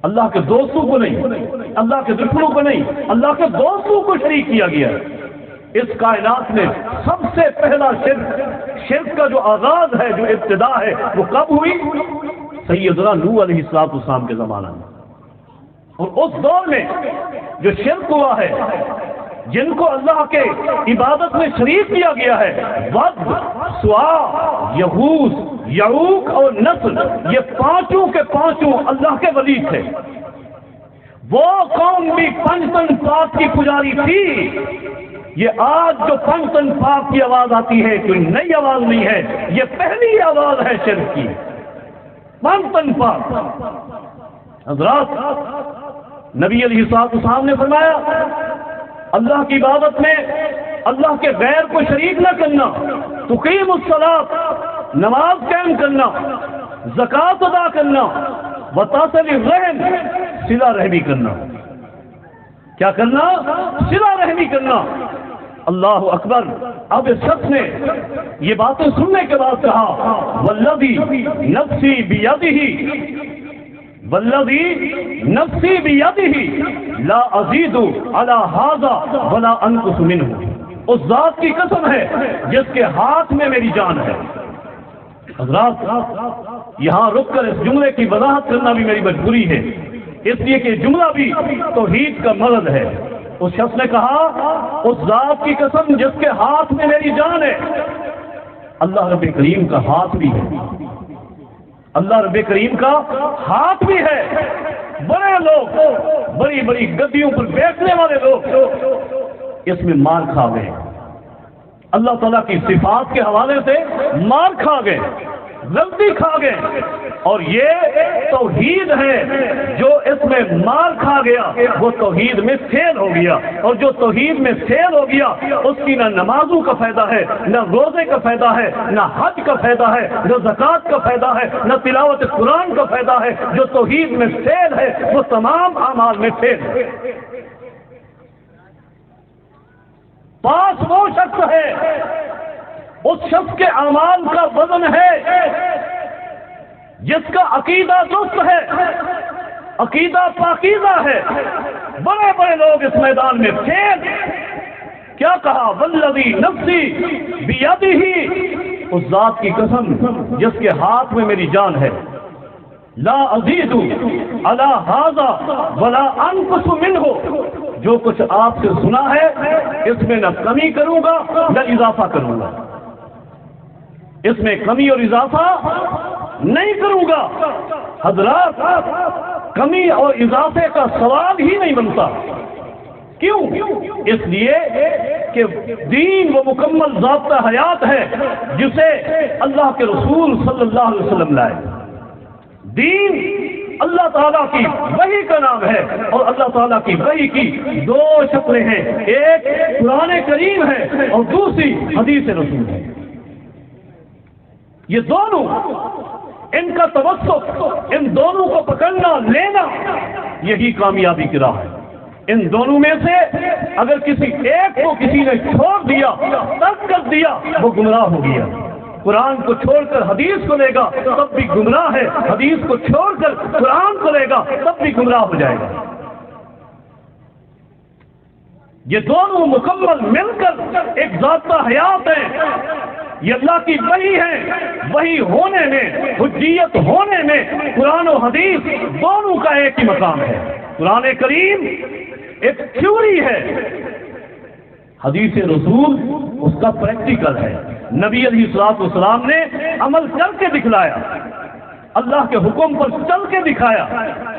اللہ کے دوستوں کو نہیں، اللہ کے دشمنوں کو نہیں، اللہ کے دوستوں کو شریک کیا گیا ہے۔ اس کائنات میں سب سے پہلا شرک کا جو آغاز ہے، جو ابتدا ہے، وہ کب ہوئی؟ سیدنا نوح علیہ السلام کے زمانہ میں۔ اور اس دور میں جو شرک ہوا ہے، جن کو اللہ کے عبادت میں شریک کیا گیا ہے، ود، سواع، یغوث، یعوق اور نصر، یہ پانچوں کے پانچوں اللہ کے ولی تھے۔ وہ قوم بھی پنجتن پاک کی پجاری تھی۔ یہ آج جو پنجتن پاک کی آواز آتی ہے کوئی نئی آواز نہیں ہے، یہ پہلی آواز ہے شرک کی، پنجتن پاک۔ حضرات، نبی علیہ السلام نے فرمایا، اللہ کی عبادت میں اللہ کے غیر کو شریک نہ کرنا، تقیم الصلاۃ، نماز قائم کرنا، زکوٰۃ ادا کرنا، وتصل الرحم، صلہ رحمی کرنا۔ کیا کرنا؟ صلہ رحمی کرنا۔ اللہ اکبر۔ اب اس شخص نے یہ باتیں سننے کے بعد کہا، والذی نفسی بیدہ، والذی نفسی بیدہ لا ازید علی ھذا ولا انقص منہ، اس ذات کی قسم ہے جس کے ہاتھ میں میری جان ہے۔ حضرات، یہاں رک کر اس جملے کی وضاحت کرنا بھی میری مجبوری ہے، اس لیے کہ جملہ بھی توحید کا مرض ہے۔ اس شخص نے کہا، اس ذات کی قسم جس کے ہاتھ میں میری جان ہے۔ اللہ رب کریم کا ہاتھ بھی ہے، اللہ رب کریم کا ہاتھ بھی ہے۔ بڑے لوگ، بڑی بڑی گدیوں پر بیٹھنے والے لوگ اس میں مار کھا گئے، اللہ تعالیٰ کی صفات کے حوالے سے مار کھا گئے۔ غلطی کھا گئے، اور یہ توحید ہے جو اس میں مار کھا گیا وہ توحید میں فیل ہو گیا، اور جو توحید میں فیل ہو گیا اس کی نہ نمازوں کا فائدہ ہے، نہ روزے کا فائدہ ہے، نہ حج کا فائدہ ہے، نہ زکوٰۃ کا فائدہ ہے، نہ تلاوت قرآن کا فائدہ ہے۔ جو توحید میں فیل ہے وہ تمام اعمال میں فیل ہے۔ پاس وہ شخص ہے، اس شخص کے اعمال کا وزن ہے جس کا عقیدہ درست ہے، عقیدہ پاکیزہ ہے۔ بڑے بڑے لوگ اس میدان میں فیل، کیا کہا؟ والذی نفسی بیدہ، اس ذات کی قسم جس کے ہاتھ میں میری جان ہے، لا ازید علی ھذا ولا انقص منہ، جو کچھ آپ سے سنا ہے اس میں نہ کمی کروں گا نہ اضافہ کروں گا، اس میں کمی اور اضافہ نہیں کروں گا۔ حضرات، کمی اور اضافے کا سوال ہی نہیں بنتا۔ کیوں؟ اس لیے کہ دین وہ مکمل ضابطہ حیات ہے جسے اللہ کے رسول صلی اللہ علیہ وسلم لائے۔ دین اللہ تعالیٰ کی وحی کا نام ہے، اور اللہ تعالیٰ کی وحی کی دو شکلیں ہیں، ایک قرآن کریم ہے اور دوسری حدیث رسول ہے۔ یہ دونوں، ان کا توسط، ان دونوں کو پکڑنا لینا، یہی کامیابی کی راہ ہے۔ ان دونوں میں سے اگر کسی ایک کو کسی نے چھوڑ دیا، ترک کر دیا، وہ گمراہ ہو گیا۔ قرآن کو چھوڑ کر حدیث کو لے گا تب بھی گمراہ ہے، حدیث کو چھوڑ کر قرآن کو لے گا تب بھی گمراہ ہو جائے گا۔ یہ دونوں مکمل مل کر ایک ضابطہ حیات ہے، یہ اللہ کی وحی ہے۔ وحی ہونے میں، حجیت ہونے میں قرآن و حدیث دونوں کا ایک ہی مقام ہے۔ قرآن کریم ایک تھیوری ہے، حدیث رسول اس کا پریکٹیکل ہے۔ نبی علیہ الصلوۃ والسلام نے عمل کر کے دکھلایا، اللہ کے حکم پر چل کے دکھایا،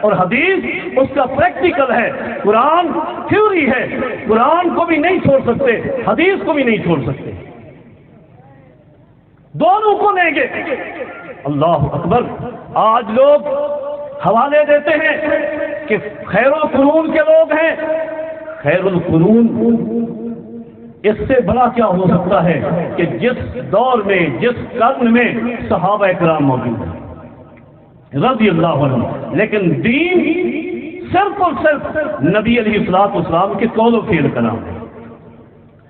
اور حدیث اس کا پریکٹیکل ہے۔ قرآن تھیوری ہے، قرآن کو بھی نہیں چھوڑ سکتے، حدیث کو بھی نہیں چھوڑ سکتے، دونوں کو لیں گے۔ اللہ اکبر! آج لوگ حوالے دیتے ہیں کہ خیر القرون کے لوگ ہیں۔ خیر القرون اس سے بڑا کیا ہو سکتا ہے کہ جس دور میں، جس قرن میں صحابہ کرام موجود ہیں رضی اللہ عنہ، لیکن دین صرف اور صرف نبی علیہ الصلوۃ والسلام کے قول و فعل کا نام ہے،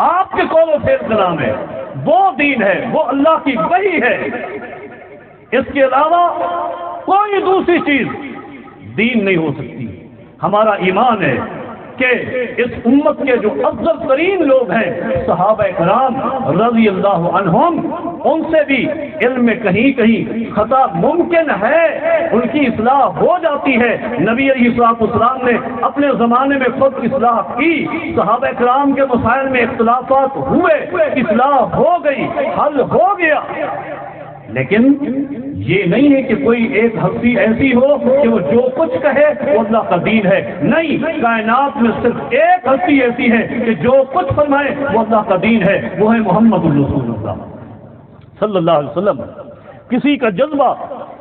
آپ کے قول و فعل کا نام ہے۔ وہ دین ہے، وہ اللہ کی وحی ہے۔ اس کے علاوہ کوئی دوسری چیز دین نہیں ہو سکتی۔ ہمارا ایمان ہے کہ اس امت کے جو افضل ترین لوگ ہیں صحابہ کرام رضی اللہ عنہم، ان سے بھی علم میں کہیں کہیں خطا ممکن ہے، ان کی اصلاح ہو جاتی ہے۔ نبی علیہ الصلوۃ والسلام نے اپنے زمانے میں خود اصلاح کی، صحابہ کرام کے مسائل میں اختلافات ہوئے، اصلاح ہو گئی، حل ہو گیا۔ لیکن یہ نہیں ہے کہ کوئی ایک ہستی ایسی ہو کہ وہ جو کچھ کہے وہ اللہ کا دین ہے، نہیں، کائنات میں صرف ایک ہستی ایسی ہے کہ جو کچھ فرمائے وہ اللہ کا دین ہے، وہ ہے محمد الرسول اللہ صلی اللہ علیہ وسلم۔ کسی کا جذبہ،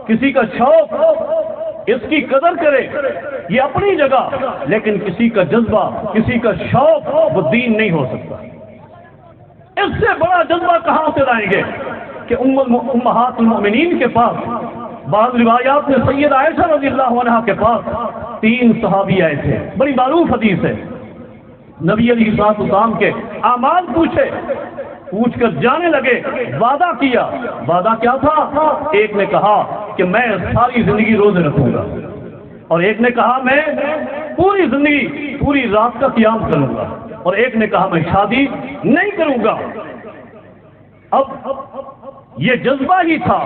کسی کا شوق، اس کی قدر کرے، یہ اپنی جگہ، لیکن کسی کا جذبہ، کسی کا شوق وہ دین نہیں ہو سکتا۔ اس سے بڑا جذبہ کہاں سے لائیں گے کہ امہات المؤمنین کے پاس، بعض روایات میں سید عائشہ رضی اللہ عنہا کے پاس 3 صحابی آئے تھے، بڑی معروف حدیث ہے۔ نبی علیہ الصلوۃ والسلام کے اعمال پوچھے، پوچھ کر جانے لگے، وعدہ کیا۔ وعدہ کیا تھا؟ ایک نے کہا کہ میں ساری زندگی روزے رکھوں گا، اور ایک نے کہا میں پوری زندگی پوری رات کا قیام کروں گا، اور ایک نے کہا میں شادی نہیں کروں گا۔ اب یہ جذبہ ہی تھا،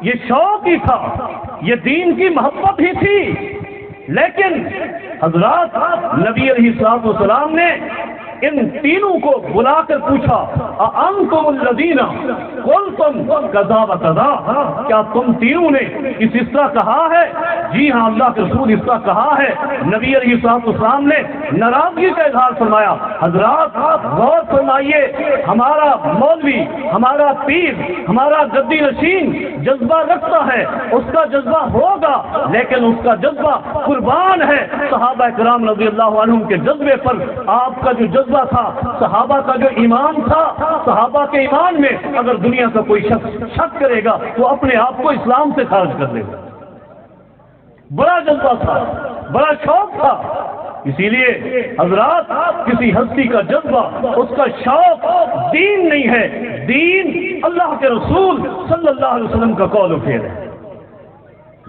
یہ شوق ہی تھا، یہ دین کی محبت ہی تھی، لیکن حضرات نبی علیہ الصلوۃ والسلام نے ان تینوں کو بلا کر پوچھا اَأَنْتُمُ الَّذِينَ قُلْتُمْ كَذَا وَكَذَا، کیا تم تینوں نے اس طرح کہا ہے؟ جی ہاں اللہ کے رسول اس طرح کہا ہے۔ نبی علیہ السلام نے ناراضگی کا اظہار فرمایا۔ حضرات غور فرمائیے، ہمارا مولوی، ہمارا پیر، ہمارا گدی نشین جذبہ رکھتا ہے، اس کا جذبہ ہوگا، لیکن اس کا جذبہ قربان ہے صحابہ کرام رضی اللہ عنہم کے جذبے پر۔ آپ کا جو جذبہ تھا، صحابہ کا جو ایمان تھا، صحابہ کے ایمان میں اگر دنیا کا کوئی شخص شک کرے گا تو اپنے آپ کو اسلام سے خارج کر دے گا۔ بڑا جذبہ تھا، بڑا شوق تھا۔ اسی لیے حضرات کسی ہستی کا جذبہ، اس کا شوق دین نہیں ہے، دین اللہ کے رسول صلی اللہ علیہ وسلم کا قول و فعل ہے۔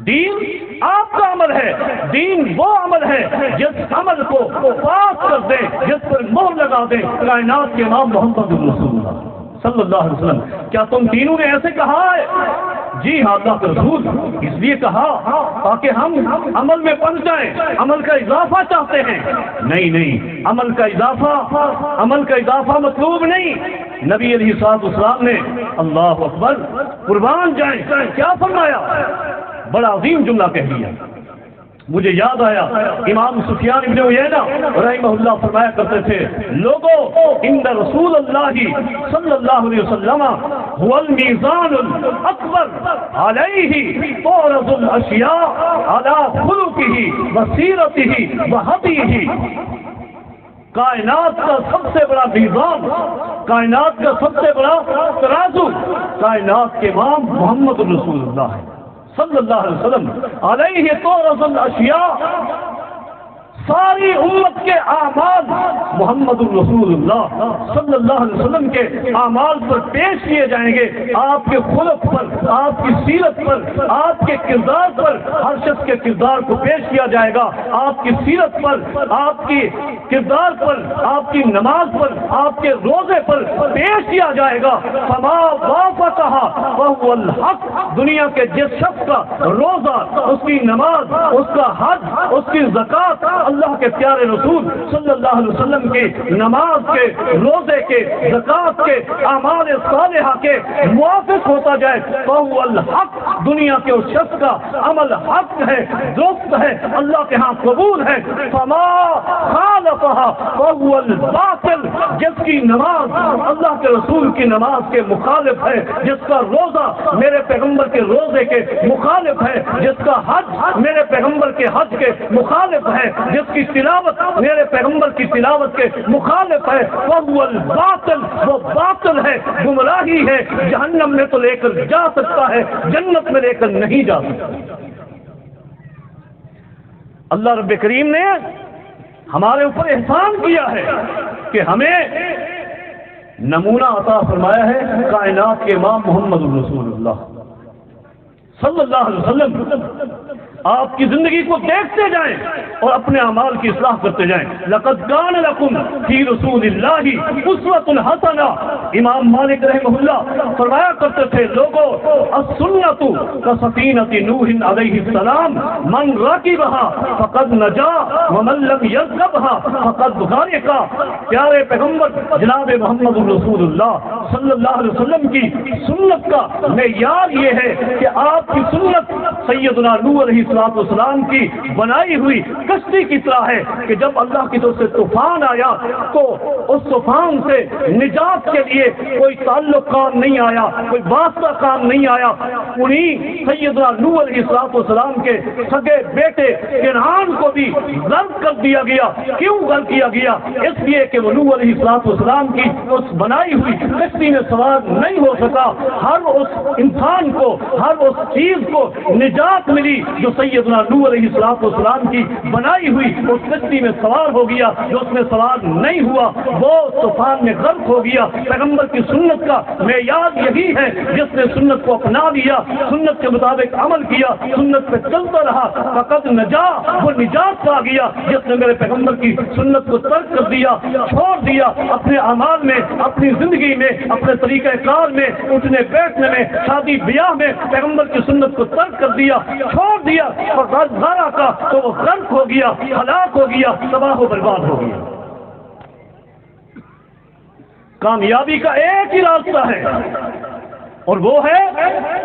دین آپ کا عمل ہے، دین وہ عمل ہے جس عمل کو پاک کر دے، جس پر مہر لگا دے کائنات کے امام محمد رسول اللہ صلی اللہ علیہ وسلم۔ کیا تم تینوں نے ایسے کہا ہے؟ جی ہاں اللہ کے رسول اس لیے کہا تاکہ ہم عمل میں پہنچ جائیں، عمل کا اضافہ چاہتے ہیں۔ نہیں، عمل کا اضافہ مطلوب نہیں۔ نبی علیہ السلام نے اللہ اکبر قربان جائیں کیا فرمایا؟ بڑا عظیم جملہ کہہ دیا۔ مجھے یاد آیا امام سفیان بن عیینہ رحمہ اللہ فرمایا کرتے تھے، لوگوں ان رسول اللہ صلی اللہ علیہ وسلم هو المیزان الاکبر علیہ تعرض الاشیاء علی خلقہ وسیرتہ وہدیہ۔ کائنات کا سب سے بڑا میزان، کائنات کا سب سے بڑا ترازو کائنات کے امام محمد رسول اللہ ہے صلی اللہ علیہ وسلم۔ علیہ تعرض الاشیاء، ساری امت کے اعمال محمد الرسول اللہ صلی اللہ علیہ وسلم کے اعمال پر پیش کیے جائیں گے۔ آپ کے خلق پر، آپ کی سیرت پر، آپ کے کردار پر، ہر شخص کے کردار کو پیش کیا جائے گا۔ آپ کی سیرت پر، آپ کی کردار پر، آپ کی نماز پر، آپ کے روزے پر پیش کیا جائے گا۔ فما وافقہ فہو الحق، دنیا کے جس شخص کا روزہ، اس کی نماز، اس کا حج، اس کی زکوٰۃ اللہ کے پیارے رسول صلی اللہ علیہ وسلم کی نماز کے، روزے کے، زکوٰۃ کے، اعمال صالحہ کے موافق ہوتا جائے فہو الحق، دنیا کے اس شخص کا عمل حق ہے، درست ہے، اللہ کے ہاں قبول ہے۔ فما خالفہ فہو الباطل، جس کی نماز اللہ کے رسول کی نماز کے مخالف ہے، جس کا روزہ میرے پیغمبر کے روزے کے مخالف ہے، جس کا حج میرے پیغمبر کے حج کے مخالف ہے، جس کی تلاوت میرے پیغمبر کی تلاوت کے مخالف ہے، وہ الباطل، وہ باطل ہے، گمراہی ہے، جہنم میں تو لے کر جا سکتا ہے، جنت میں لے کر نہیں جا سکتا۔ اللہ رب کریم نے ہمارے اوپر احسان کیا ہے کہ ہمیں نمونہ عطا فرمایا ہے کائنات کے امام محمد رسول اللہ صلی اللہ علیہ وسلم۔ آپ کی زندگی کو دیکھتے جائیں اور اپنے اعمال کی اصلاح کرتے جائیں۔ لقد کان لکم فی رسول اللہ اسوۃ حسنہ، امام مالک رحمہ اللہ فرمایا کرتے تھے، لوگوں السنۃ کسفینۃ نوح علیہ السلام، من رکبھا فقد نجا ومن لم یرکبھا فقد غرق۔ پیارے پیغمبر جناب محمد رسول اللہ صلی اللہ علیہ وسلم کی سنت کا معیار یہ ہے کہ آپ کی سنت سیدنا نوح علیہ السلام کی بنائی ہوئی کشتی کی طرح ہے کہ جب اللہ کی طرف سے طوفان آیا تو اس طوفان سے نجات کے لیے کوئی تعلق کام نہیں آیا، کوئی واسطہ کام نہیں آیا۔ انہیں سیدنا نوح علیہ السلام کے سگے بیٹے کنعان کو بھی غرق کر دیا گیا۔ کیوں غرق کیا گیا؟ اس لیے کہ وہ نوح علیہ السلام کی اس بنائی ہوئی کشتی میں سوار نہیں ہو سکا۔ ہر اس انسان کو، ہر اس چیز کو نجات ملی جو سیدنا نوح علیہ السلام کی بنائی ہوئی اس کشتی میں سوار ہو گیا، جو اس میں سوار نہیں ہوا وہ طوفان میں غرق ہو گیا۔ پیغمبر کی سنت کا معیار یہی ہے، جس نے سنت کو اپنا لیا، سنت کے مطابق عمل کیا، سنت پہ چلتا رہا، فقط نجا، وہ نجات پا گیا۔ جس نے میرے پیغمبر کی سنت کو ترک کر دیا، چھوڑ دیا، اپنے اعمال میں، اپنی زندگی میں، اپنے طریقہ کار میں، اٹھنے بیٹھنے میں، شادی بیاہ میں پیغمبر کی سنت کو ترک کر دیا، چھوڑ دیا اور غرق کا، تو وہ غرق ہو گیا، ہلاک ہو گیا، تباہ و برباد ہو گیا۔ کامیابی کا ایک ہی راستہ ہے، اور وہ ہے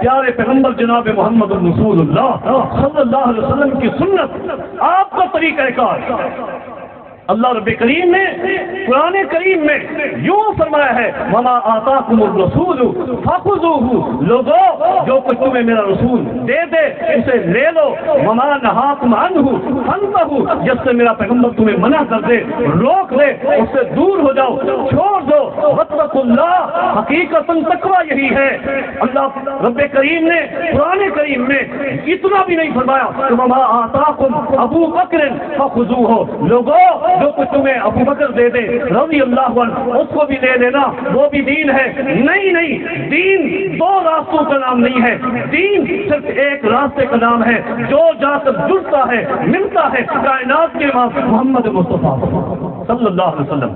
پیارے پیغمبر جناب محمد رسول اللہ صلی اللہ علیہ وسلم کی سنت، آپ کا طریقہ کار۔ اللہ رب کریم نے قرآن کریم میں یوں فرمایا ہے وما آتاکم الرسول فخذوہ، لوگوں جو کچھ تمہیں میرا رسول دے دے اسے لے لو، وما نہاکم عنہ فانتہوا، جس سے میرا پیغمبر تمہیں منع کر دے روک لے اس سے دور ہو جاؤ، چھوڑ دو۔ واتقوا اللہ، حقیقتاً تقویٰ یہی ہے۔ اللہ رب کریم نے قرآن کریم میں اتنا بھی نہیں فرمایا کہ وما آتاکم ابو بکر فخذوہ، لوگوں جو کچھ تمہیں ابو بکر دے دے رضی اللہ عنہ اس کو بھی لے لینا، وہ بھی دین ہے۔ نہیں، دین دو راستوں کا نام نہیں ہے، دین صرف ایک راستے کا نام ہے جو جا کر جڑتا ہے، ملتا ہے کائنات کے امام محمد مصطفیٰ صلی اللہ علیہ وسلم۔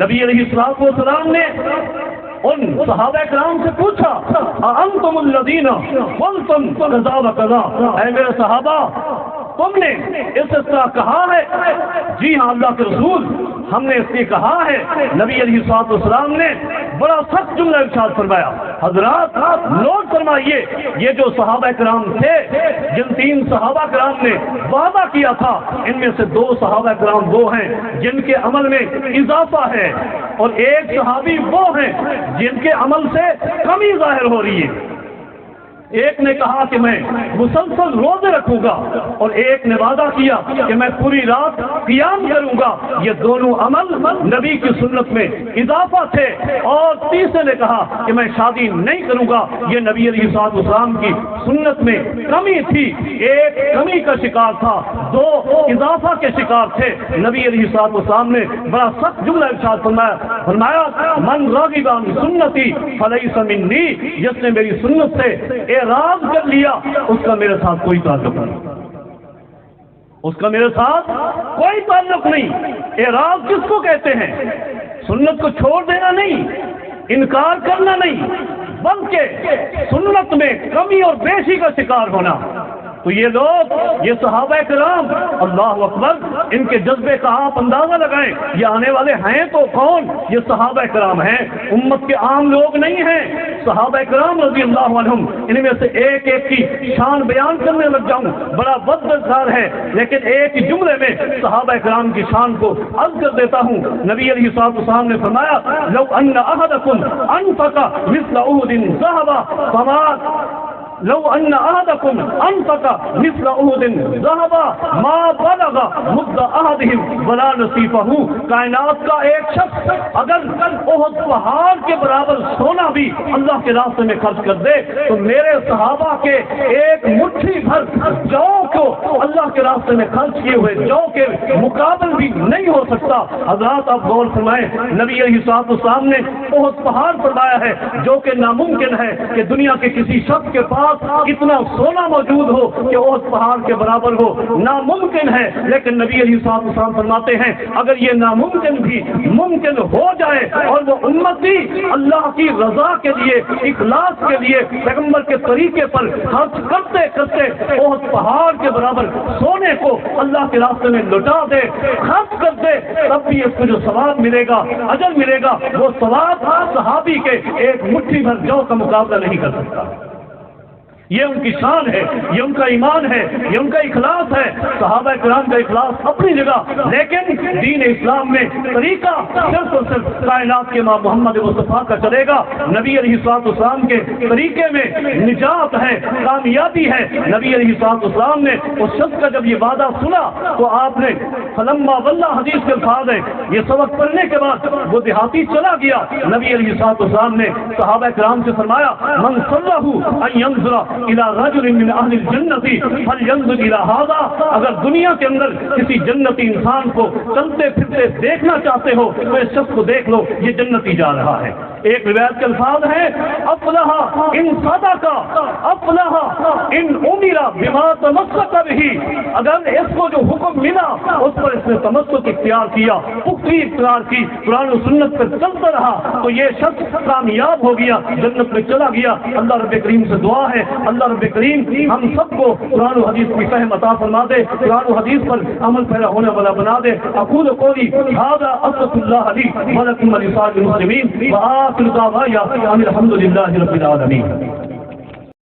نبی علیہ الصلوۃ والسلام نے ان صحابہ کرام سے پوچھا انتم الذین قلتم کذا وکذا، اے میرے صحابہ تم نے اس طرح کہا ہے؟ جی ہاں اللہ کے رسول، ہم نے اس لیے کہا ہے۔ نبی علیہ الصلوۃ والسلام نے بڑا سخت جملہ ارشاد فرمایا، حضرات نوٹ فرمائیے، یہ جو صحابہ کرام تھے، جن 3 صحابہ کرام نے وعدہ کیا تھا، ان میں سے 2 صحابہ کرام وہ ہیں جن کے عمل میں اضافہ ہے، اور ایک صحابی وہ ہیں جن کے عمل سے کمی ظاہر ہو رہی ہے۔ ایک نے کہا کہ میں مسلسل روزے رکھوں گا، اور ایک نے وعدہ کیا کہ میں پوری رات قیام کروں گا۔ یہ دونوں عمل نبی کی سنت میں اضافہ تھے۔ اور تیسرے نے کہا کہ میں شادی نہیں کروں گا، یہ نبی علیہ الصلوۃ والسلام کی سنت میں کمی تھی۔ ایک کمی کا شکار تھا، 2 اضافہ کے شکار تھے۔ نبی علیہ الصلوۃ والسلام نے بڑا سخت جملہ ارشاد فرمایا من راغب عن سنتی فلیس منی، جس نے میری سنت سے اعراض کر لیا اس کا میرے ساتھ کوئی تعلق نہیں، اس کا میرے ساتھ کوئی تعلق نہیں۔ اعراض کس کو کہتے ہیں؟ سنت کو چھوڑ دینا نہیں، انکار کرنا نہیں، بلکہ سنت میں کمی اور بیشی کا شکار ہونا۔ تو یہ لوگ، یہ صحابہ کرام، اللہ اکبر، ان کے جذبے کا آپ اندازہ لگائیں، یہ آنے والے ہیں تو کون؟ یہ صحابہ کرام ہیں، امت کے عام لوگ نہیں ہیں۔ صحابہ کرام رضی اللہ عنہم، ان میں سے ایک ایک کی شان بیان کرنے لگ جاؤں بڑا بددرکار ہے، لیکن ایک ہی جملے میں صحابہ کرام کی شان کو عرض کر دیتا ہوں۔ نبی علیہ الصلوۃ والسلام نے فرمایا لو ان احدکم انفق مثل احد ذهبا فما لو ان احدکم انفق مثل احد ذهبا ما بلغ مد احدهم ولا نصیفہ، کائنات کا ایک شخص اگر احد پہاڑ کے برابر سونا بھی اللہ کے راستے میں خرچ کر دے تو میرے صحابہ کے ایک مٹھی بھر جو کو اللہ کے راستے میں خرچ کیے ہوئے جو کے مقابل بھی نہیں ہو سکتا۔ حضرات آپ غور فرمائیں، نبی علیہ الصلوۃ والسلام نے احد پہاڑ فرمایا ہے جو کہ ناممکن ہے کہ دنیا کے کسی شخص کے پاس اتنا سونا موجود ہو کہ احد پہاڑ کے برابر ہو، ناممکن ہے۔ لیکن نبی علیہ الصلوۃ والسلام فرماتے ہیں اگر یہ ناممکن بھی ممکن ہو جائے اور وہ امتی اللہ کی رضا کے لیے، اخلاص کے لیے، پیغمبر کے طریقے پر خرچ کرتے کرتے احد پہاڑ کے برابر سونے کو اللہ کے راستے میں لٹا دے، خرچ کر دے، تب بھی اس کو جو ثواب ملے گا، اجر ملے گا، وہ ثواب صحابی کے ایک مٹھی بھر جو کا مقابلہ نہیں کر سکتا۔ یہ ان کی شان ہے، یہ ان کا ایمان ہے، یہ ان کا اخلاص ہے۔ صحابہ کرام کا اخلاص اپنی جگہ، لیکن دین اسلام میں طریقہ صرف اور صرف کائنات کے امام محمد مصطفیٰ کا چلے گا۔ نبی علیہ الصلوۃ والسلام کے طریقے میں نجات ہے، کامیابی ہے۔ نبی علیہ الصلوۃ والسلام نے اس شخص کا جب یہ وعدہ سنا تو آپ نے فلما واللہ حدیث کے الفاظ ہے، یہ سبق پڑھنے کے بعد وہ دیہاتی چلا گیا۔ نبی علیہ الصلوۃ والسلام نے صحابہ کرام سے فرمایا من صلہ ان ينظر الى رجل من اہل الجنت فلینظر الى هذا، اگر دنیا کے اندر کسی جنتی انسان کو چلتے پھرتے دیکھنا چاہتے ہو تو اس شخص کو دیکھ لو، یہ جنتی جا رہا ہے۔ ایک روایت کے الفاظ ہیں افلح ان صدق افلح ان امر بما تمسک به، اگر اس کو جو حکم سبق ملا اس پر اس نے تمسک اختیار کیا، پختگی اختیار کی، قرآن و سنت پر چلتا رہا تو یہ شخص کامیاب ہو گیا، جنت میں چلا گیا۔ اللہ رب کریم سے دعا ہے، اللہ رب کریم ہم سب کو قرآن و حدیث کی فہم عطا فرما دے، قرآن و حدیث پر عمل پیرا ہونے والا بنا دے۔ اقول قولی ھذا استغفر اللہ لی ولکم ولسائر المسلمین وآخر دعوانا ان الحمد للہ رب العالمین۔